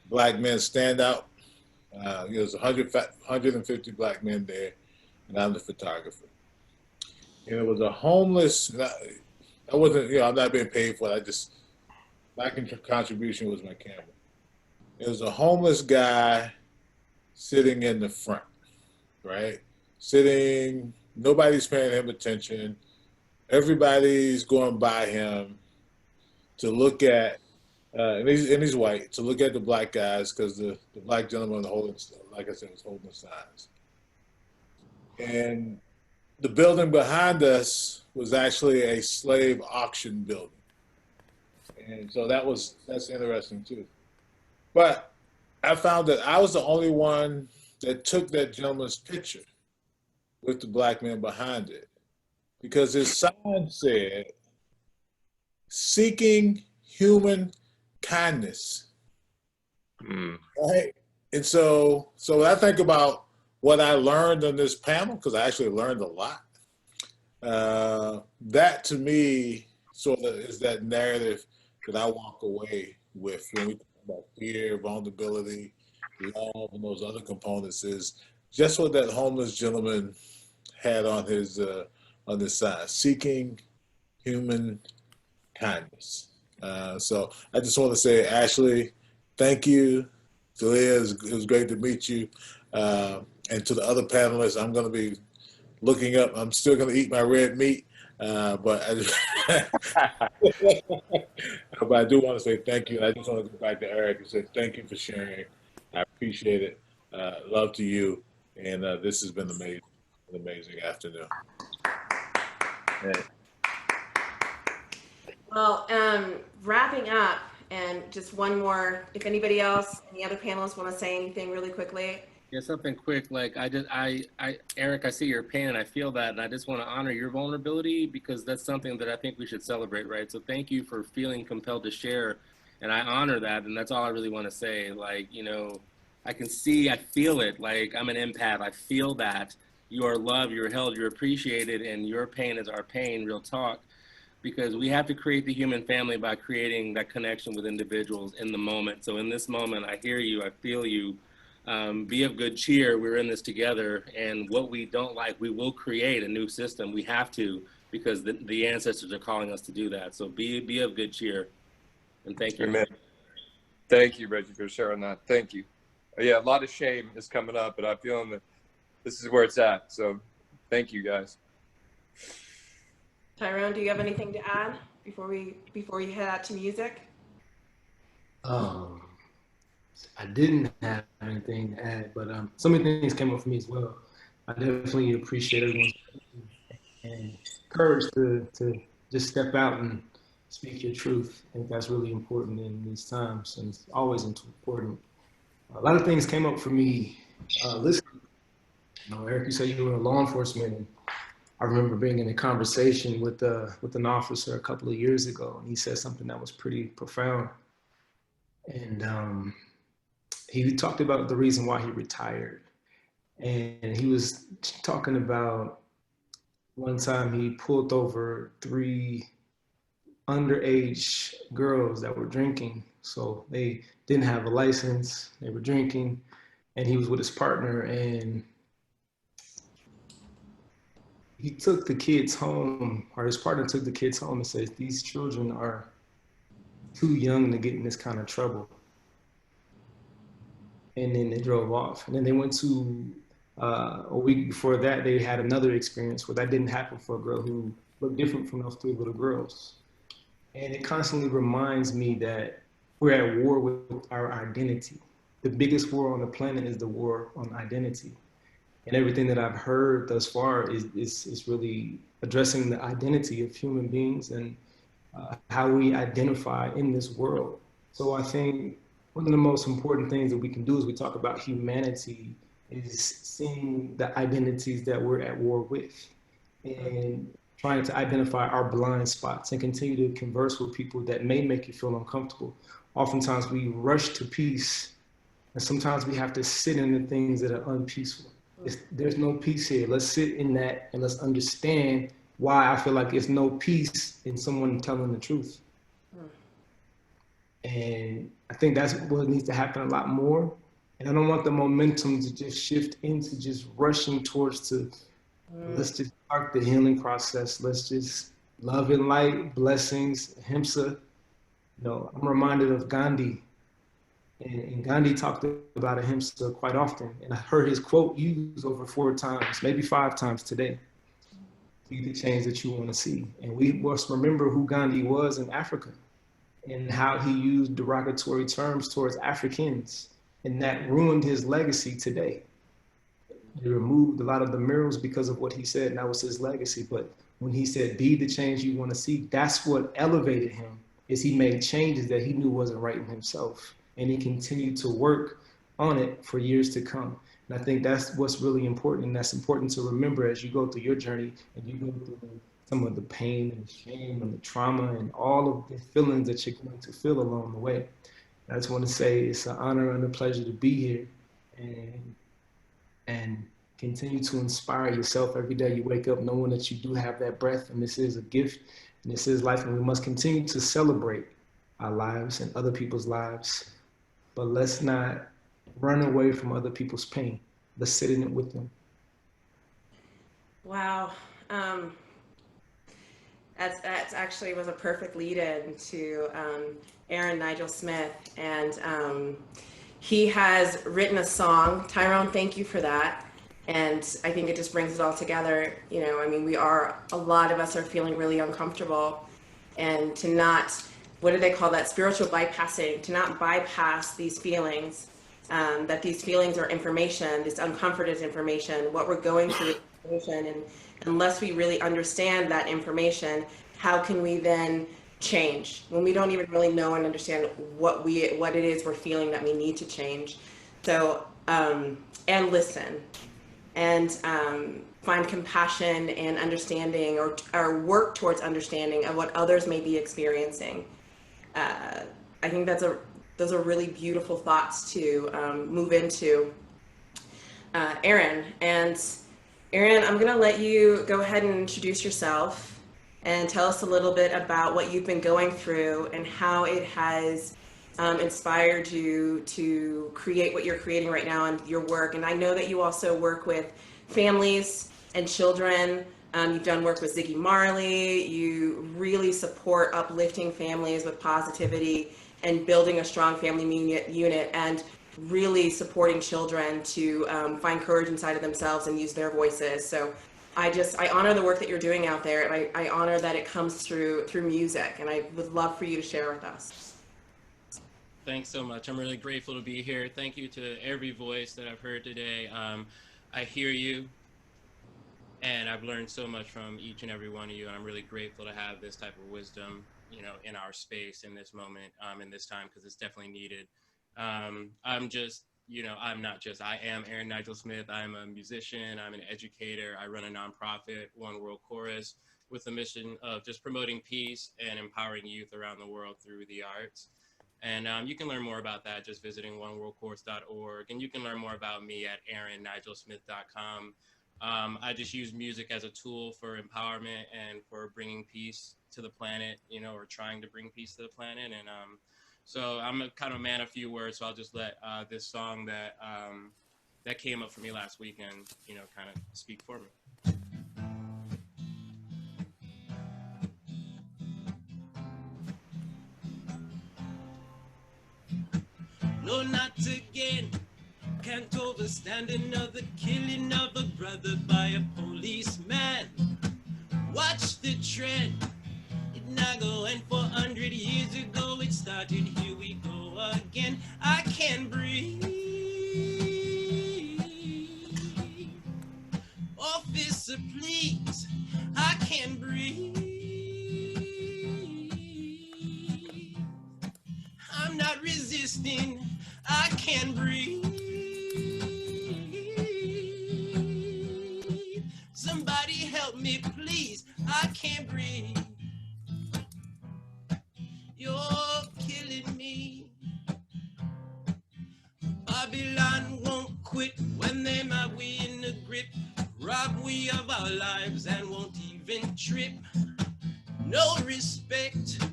Black Men Standout, there was 150 Black men there, and I'm the photographer. And it was a homeless, I wasn't, I'm not being paid for it. My contribution was my camera. It was a homeless guy sitting in the front, right? Sitting, nobody's paying him attention. Everybody's going by him to look at, and he's white, to look at the black guys because the black gentleman holding, like I said, was holding the signs. And the building behind us was actually a slave auction building. And so that's interesting too. But I found that I was the only one that took that gentleman's picture with the black man behind it, because his sign said, "Seeking human kindness." Right? And so when I think about what I learned on this panel, because I actually learned a lot, that to me sort of is that narrative that I walk away with when we talk about fear, vulnerability, love, and those other components, is just what that homeless gentleman had on his sign: seeking human kindness. So I just want to say, Ashley, thank you. Talaya, it was great to meet you. And to the other panelists, I'm going to be looking up. I'm still going to eat my red meat, but but I do want to say thank you. I just want to go back to Eric and say thank you for sharing. I appreciate it. Love to you. And this has been amazing, an amazing afternoon. Yeah. Well, wrapping up, and just one more, if anybody else, any other panelists want to say anything really quickly. Yeah, something quick. Like Eric, I see your pain and I feel that, and I just want to honor your vulnerability, because that's something that I think we should celebrate, right? So thank you for feeling compelled to share, and I honor that, and that's all I really want to say. Like, I can see, I feel it. Like, I'm an empath. I feel that you are loved, you're held, you're appreciated, and your pain is our pain. Real talk. Because we have to create the human family by creating that connection with individuals in the moment. So in this moment, I hear you, I feel you. Be of good cheer. We're in this together, and what we don't like, we will create a new system. We have to, because the ancestors are calling us to do that. So be of good cheer, and thank you. Amen. Thank you, Reggie, for sharing that. Thank you. Yeah, a lot of shame is coming up, but I'm feeling that this is where it's at. So thank you, guys. Tyrone, do you have anything to add before we head out to music? I didn't have anything to add, but so many things came up for me as well. I definitely appreciate everyone's and courage to just step out and speak your truth. I think that's really important in these times, and it's always important. A lot of things came up for me listening. Eric, you said you were in law enforcement, and I remember being in a conversation with an officer a couple of years ago, and he said something that was pretty profound. And he talked about the reason why he retired. And he was talking about one time he pulled over 3 underage girls that were drinking. So they didn't have a license, they were drinking, and he was with his partner, and he took the kids home, or his partner took the kids home and says, "These children are too young to get in this kind of trouble." And then they drove off. And then they went to, a week before that, they had another experience where that didn't happen for a girl who looked different from those 3 little girls. And it constantly reminds me that we're at war with our identity. The biggest war on the planet is the war on identity. And everything that I've heard thus far is really addressing the identity of human beings and how we identify in this world. So I think one of the most important things that we can do as we talk about humanity is seeing the identities that we're at war with and trying to identify our blind spots and continue to converse with people that may make you feel uncomfortable. Oftentimes we rush to peace, and sometimes we have to sit in the things that are unpeaceful. There's no peace here. Let's sit in that and let's understand why I feel like there's no peace in someone telling the truth. And I think that's what needs to happen a lot more. And I don't want the momentum to just shift into just rushing towards let's just start the healing process. Let's just love and light, blessings, Ahimsa. I'm reminded of Gandhi. And Gandhi talked about Ahimsa quite often. And I heard his quote used over 4 times, maybe 5 times today. Be the change that you want to see. And we must remember who Gandhi was in Africa and how he used derogatory terms towards Africans. And that ruined his legacy today. He removed a lot of the murals because of what he said, and that was his legacy. But when he said, be the change you want to see, that's what elevated him, is he made changes that he knew wasn't right in himself. And he continued to work on it for years to come. And I think that's what's really important. And that's important to remember as you go through your journey and you go through some of the pain and the shame and the trauma and all of the feelings that you're going to feel along the way. I just want to say it's an honor and a pleasure to be here and continue to inspire yourself every day you wake up knowing that you do have that breath, and this is a gift and this is life, and we must continue to celebrate our lives and other people's lives, but let's not run away from other people's pain. Let's sit in it with them. Wow. That's actually was a perfect lead-in to Aaron Nigel Smith, and he has written a song. Tyrone, thank you for that. And I think it just brings it all together. A lot of us are feeling really uncomfortable, and to not, what do they call that? Spiritual bypassing, to not bypass these feelings, that these feelings are information, this uncomfort is information, what we're going through is information, and unless we really understand that information, how can we then change when we don't even really know and understand what it is we're feeling that we need to change? So, and listen, and find compassion and understanding, or work towards understanding of what others may be experiencing. I think those are really beautiful thoughts to move into. Aaron, I'm going to let you go ahead and introduce yourself and tell us a little bit about what you've been going through and how it has inspired you to create what you're creating right now in your work. And I know that you also work with families and children. You've done work with Ziggy Marley. You really support uplifting families with positivity and building a strong family unit, and really supporting children to find courage inside of themselves and use their voices. So I honor the work that you're doing out there, and I honor that it comes through music, and I would love for you to share with us. Thanks so much. I'm really grateful to be here. Thank you to every voice that I've heard today. I hear you, and I've learned so much from each and every one of you, and I'm really grateful to have this type of wisdom, in our space in this moment, in this time, because it's definitely needed. I am Aaron Nigel Smith. I'm a musician, I'm an educator. I run a nonprofit, One World Chorus, with the mission of just promoting peace and empowering youth around the world through the arts. And you can learn more about that just visiting oneworldchorus.org. And you can learn more about me at aaronnigelsmith.com. I just use music as a tool for empowerment and for bringing peace to the planet, or trying to bring peace to the planet. And so I'm a kind of man of few words, so I'll just let this song that came up for me last weekend, kind of speak for me. No, not again. Can't overstand another killing of a brother by a policeman. Watch the trend. It not going 400 years ago. It started. Here we go again. I can't breathe. Officer, please. I can't breathe. I'm not resisting. resisting, I can't breathe. Somebody help me, please, I can't breathe. You're killing me. Babylon won't quit when they might we in the grip. Rob we of our lives and won't even trip. No respect.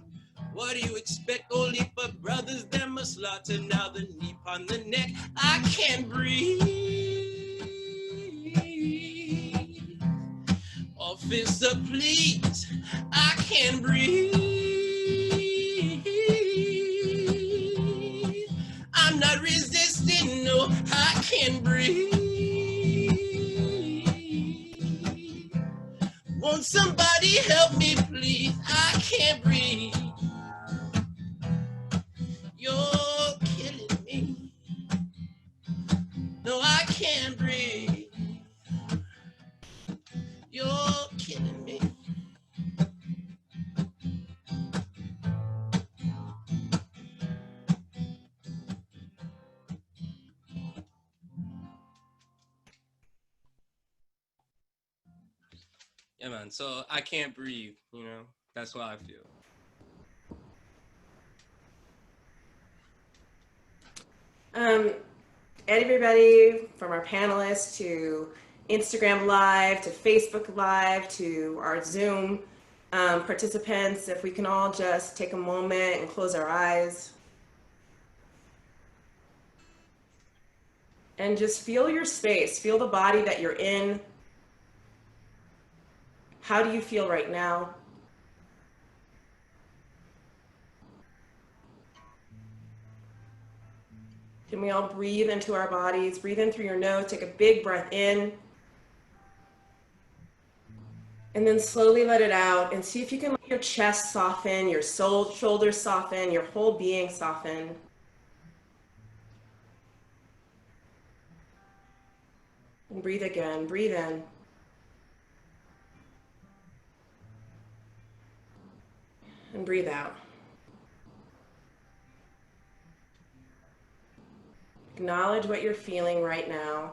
What do you expect? Only for brothers that must slaughter. Now the knee on the neck. I can't breathe. Officer, please. I can't breathe. I'm not resisting. No, I can't breathe. Won't somebody help me, please? I can't breathe. You're killing me. No, I can't breathe. You're killing me. Yeah, man. So I can't breathe, you know? That's what I feel. Everybody from our panelists to Instagram Live to Facebook Live to our Zoom participants, if we can all just take a moment and close our eyes and just feel your space, feel the body that you're in. How do you feel right now? Can we all breathe into our bodies? Breathe in through your nose, take a big breath in. And then slowly let it out and see if you can let your chest soften, your shoulders soften, your whole being soften. And breathe again, breathe in. And breathe out. Acknowledge what you're feeling right now.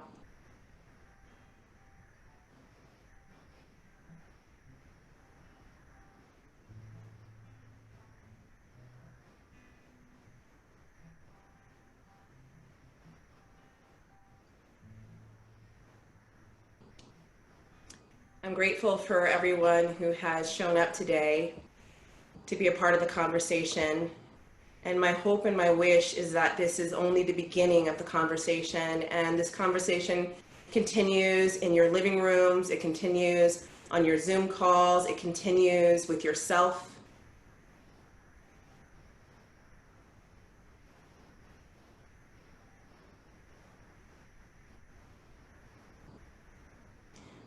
I'm grateful for everyone who has shown up today to be a part of the conversation. And my hope and my wish is that this is only the beginning of the conversation, and this conversation continues in your living rooms, it continues on your Zoom calls, it continues with yourself.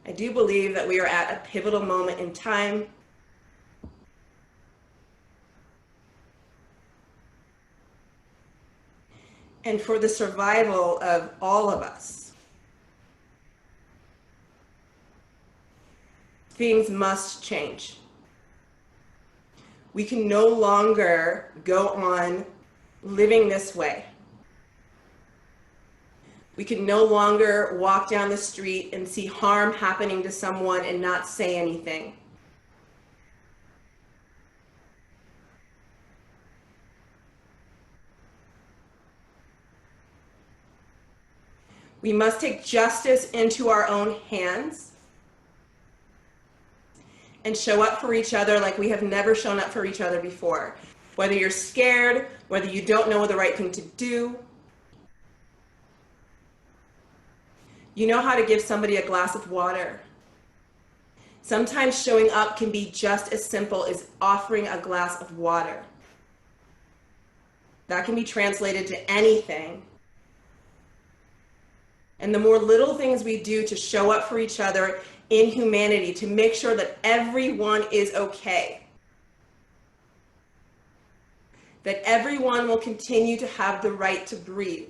I do believe that we are at a pivotal moment in time. And for the survival of all of us, things must change. We can no longer go on living this way. We can no longer walk down the street and see harm happening to someone and not say anything. We must take justice into our own hands and show up for each other like we have never shown up for each other before. Whether you're scared, whether you don't know the right thing to do, you know how to give somebody a glass of water. Sometimes showing up can be just as simple as offering a glass of water. That can be translated to anything. And the more little things we do to show up for each other in humanity, to make sure that everyone is okay, that everyone will continue to have the right to breathe.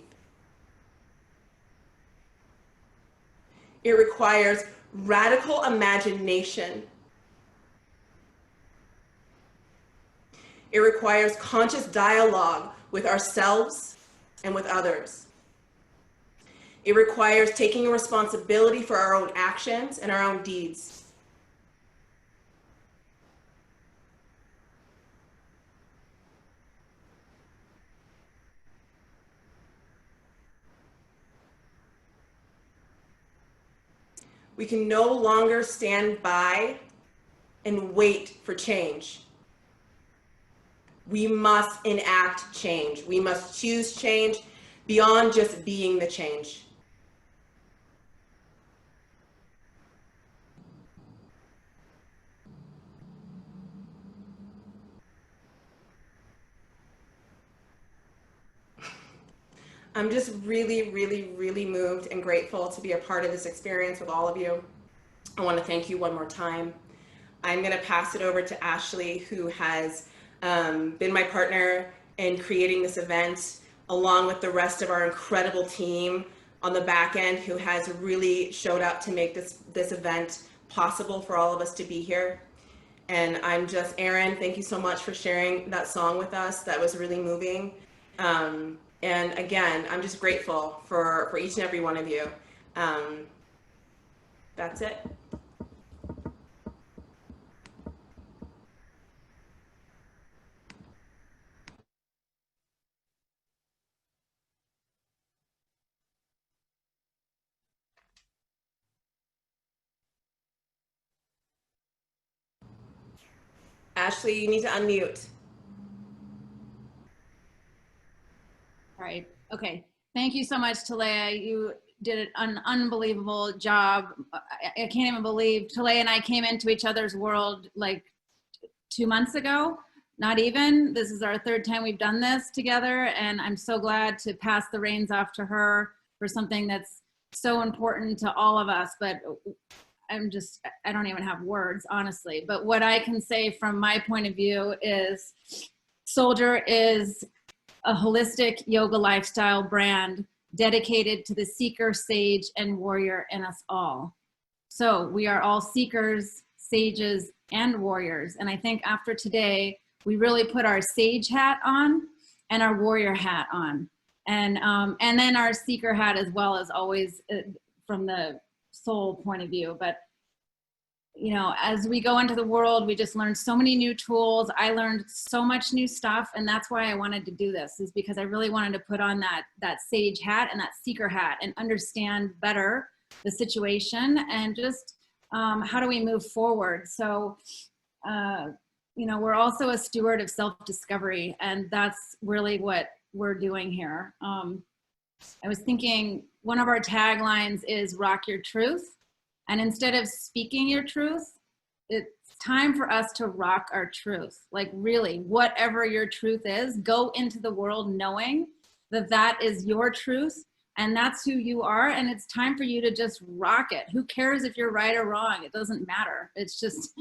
It requires radical imagination. It requires conscious dialogue with ourselves and with others. It requires taking responsibility for our own actions and our own deeds. We can no longer stand by and wait for change. We must enact change. We must choose change beyond just being the change. I'm just really, really, really moved and grateful to be a part of this experience with all of you. I want to thank you one more time. I'm going to pass it over to Ashley, who has been my partner in creating this event, along with the rest of our incredible team on the back end, who has really showed up to make this event possible for all of us to be here. And I'm just, Aaron, thank you so much for sharing that song with us. That was really moving. And again, I'm just grateful for each and every one of you. That's it. Ashley, you need to unmute. All right. Okay. Thank you so much, Talaya. You did an unbelievable job. I can't even believe Talaya and I came into each other's world like 2 months ago. Not even. This is our third time we've done this together, and I'm so glad to pass the reins off to her for something that's so important to all of us. But I don't even have words, honestly. But what I can say from my point of view is SoulJour is a holistic yoga lifestyle brand dedicated to the seeker, sage, and warrior in us all. So we are all seekers, sages, and warriors. And I think after today, we really put our sage hat on and our warrior hat on. And then our seeker hat as well, as always from the soul point of view. But you know, as we go into the world, we just learned so many new tools. I learned so much new stuff, and that's why I wanted to do this, is because I really wanted to put on that sage hat and that seeker hat and understand better the situation and just how do we move forward. So, you know, we're also a steward of self-discovery, and that's really what we're doing here. I was thinking one of our taglines is rock your truth. And instead of speaking your truth, it's time for us to rock our truth. Like really, whatever your truth is, go into the world knowing that that is your truth and that's who you are. And it's time for you to just rock it. Who cares if you're right or wrong? It doesn't matter. It's just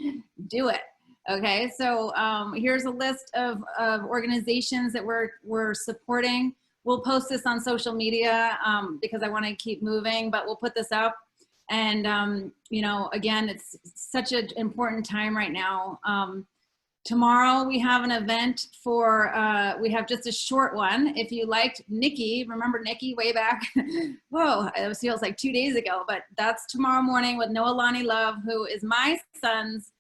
do it. Okay, so here's a list of organizations that we're supporting. We'll post this on social media because I want to keep moving, but we'll put this up. And, you know, again, it's such an important time right now. Tomorrow we have an event for, we have just a short one. If you liked Nikki, remember Nikki way back? Whoa, it feels like 2 days ago, but that's tomorrow morning with Noelani Love, who is my son's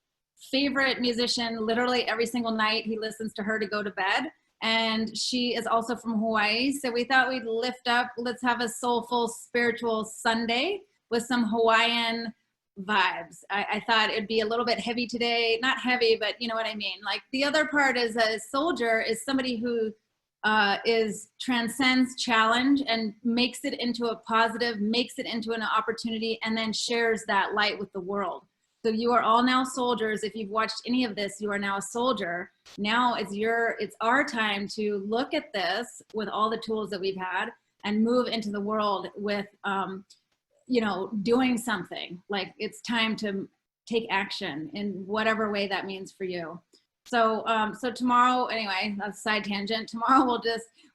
favorite musician. Literally every single night he listens to her to go to bed. And she is also from Hawaii. So we thought we'd lift up, let's have a soulful, spiritual Sunday with some Hawaiian vibes. I thought it'd be a little bit heavy today. Not heavy, but you know what I mean. Like the other part is a SoulJour is somebody who transcends challenge and makes it into a positive, makes it into an opportunity, and then shares that light with the world. So you are all now SoulJours. If you've watched any of this, you are now a SoulJour. Now it's our time to look at this with all the tools that we've had and move into the world with you know, doing something. Like it's time to take action in whatever way that means for you. So, so tomorrow, anyway, that's a side tangent. Tomorrow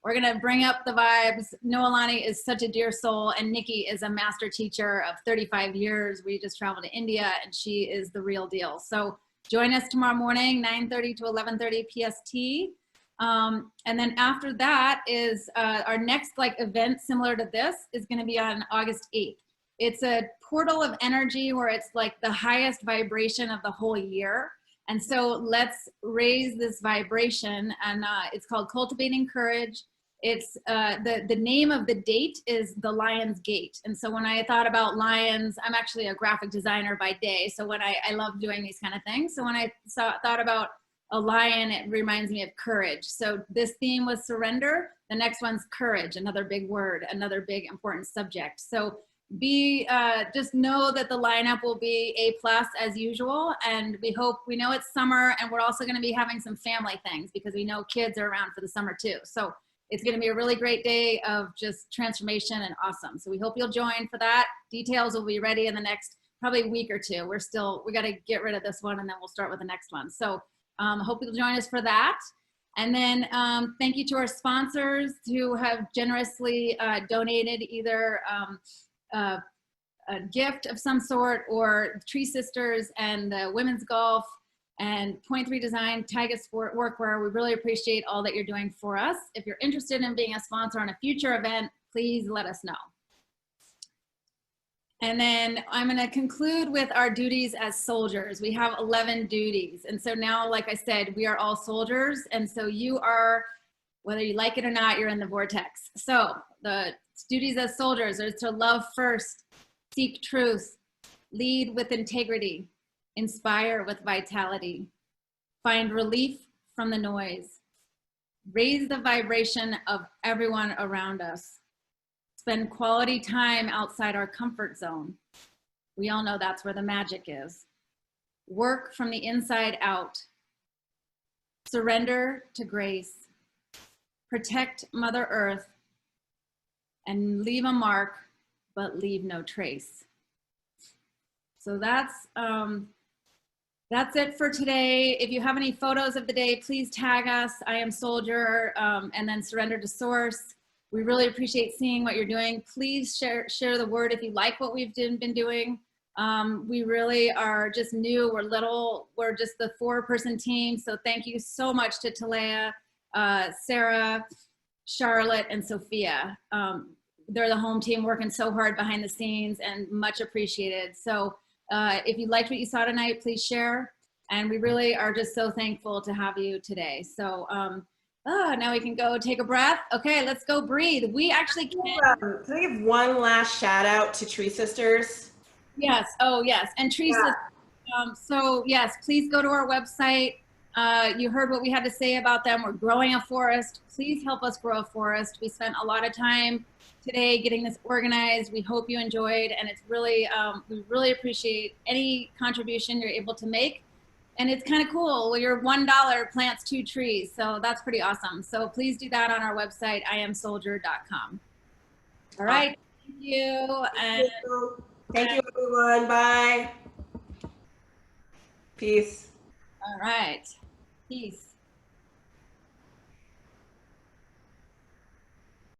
we're gonna bring up the vibes. Noelani is such a dear soul, and Nikki is a master teacher of 35 years. We just traveled to India, and she is the real deal. So Join us tomorrow morning, 9:30 to 11:30 PST. And then after that is our next event similar to this is going to be on August 8th. It's a portal of energy where it's like the highest vibration of the whole year. And so let's raise this vibration, and it's called Cultivating Courage. It's the name of the date is the Lion's Gate. And so when I thought about lions, I'm actually a graphic designer by day. So when I love doing these kind of things. So when I thought about a lion, it reminds me of courage. So this theme was surrender. The next one's courage, another big word, another big important subject. So just know that the lineup will be A+ as usual. And we know it's summer, and we're also going to be having some family things because we know kids are around for the summer too. So it's going to be a really great day of just transformation and awesome. So we hope you'll join for that. Details will be ready in the next probably week or two. We got to get rid of this one, and then we'll start with the next one. So hope you'll join us for that. And then thank you to our sponsors who have generously donated either a gift of some sort, or Tree Sisters and the Women's Golf and Point 3 Design, Taiga Sport Workwear. We really appreciate all that you're doing for us. If you're interested in being a sponsor on a future event, please let us know. And then I'm going to conclude with our duties as soldiers. We have 11 duties. And so now, like I said, we are all soldiers. And so you are, whether you like it or not, you're in the vortex. So the duties as soldiers are to love first, seek truth, lead with integrity, inspire with vitality, find relief from the noise, raise the vibration of everyone around us, spend quality time outside our comfort zone. We all know that's where the magic is. Work from the inside out, surrender to grace, protect Mother Earth, and leave a mark, but leave no trace. So that's it for today. If you have any photos of the day, please tag us, I am SoulJour, and then surrender to source. We really appreciate seeing what you're doing. Please share the word if you like what we've been doing. We really are just new, we're little, we're just the 4-person team. So thank you so much to Talaya, Sarah, Charlotte, and Sophia. They're the home team working so hard behind the scenes, and much appreciated. So if you liked what you saw tonight, please share. And we really are just so thankful to have you today. So now we can go take a breath. Okay, let's go breathe. We actually can I give one last shout out to Tree Sisters? Yes, oh yes, and Tree Sisters. So yes, please go to our website. You heard what we had to say about them. We're growing a forest. Please help us grow a forest. We spent a lot of time today getting this organized. We hope you enjoyed, and it's really, we really appreciate any contribution you're able to make. And it's kind of cool. Well, your $1 plants 2 trees. So that's pretty awesome. So please do that on our website, iamsouljour.com. All right. Thank you. Thank you, everyone. Bye. Peace. All right. Peace.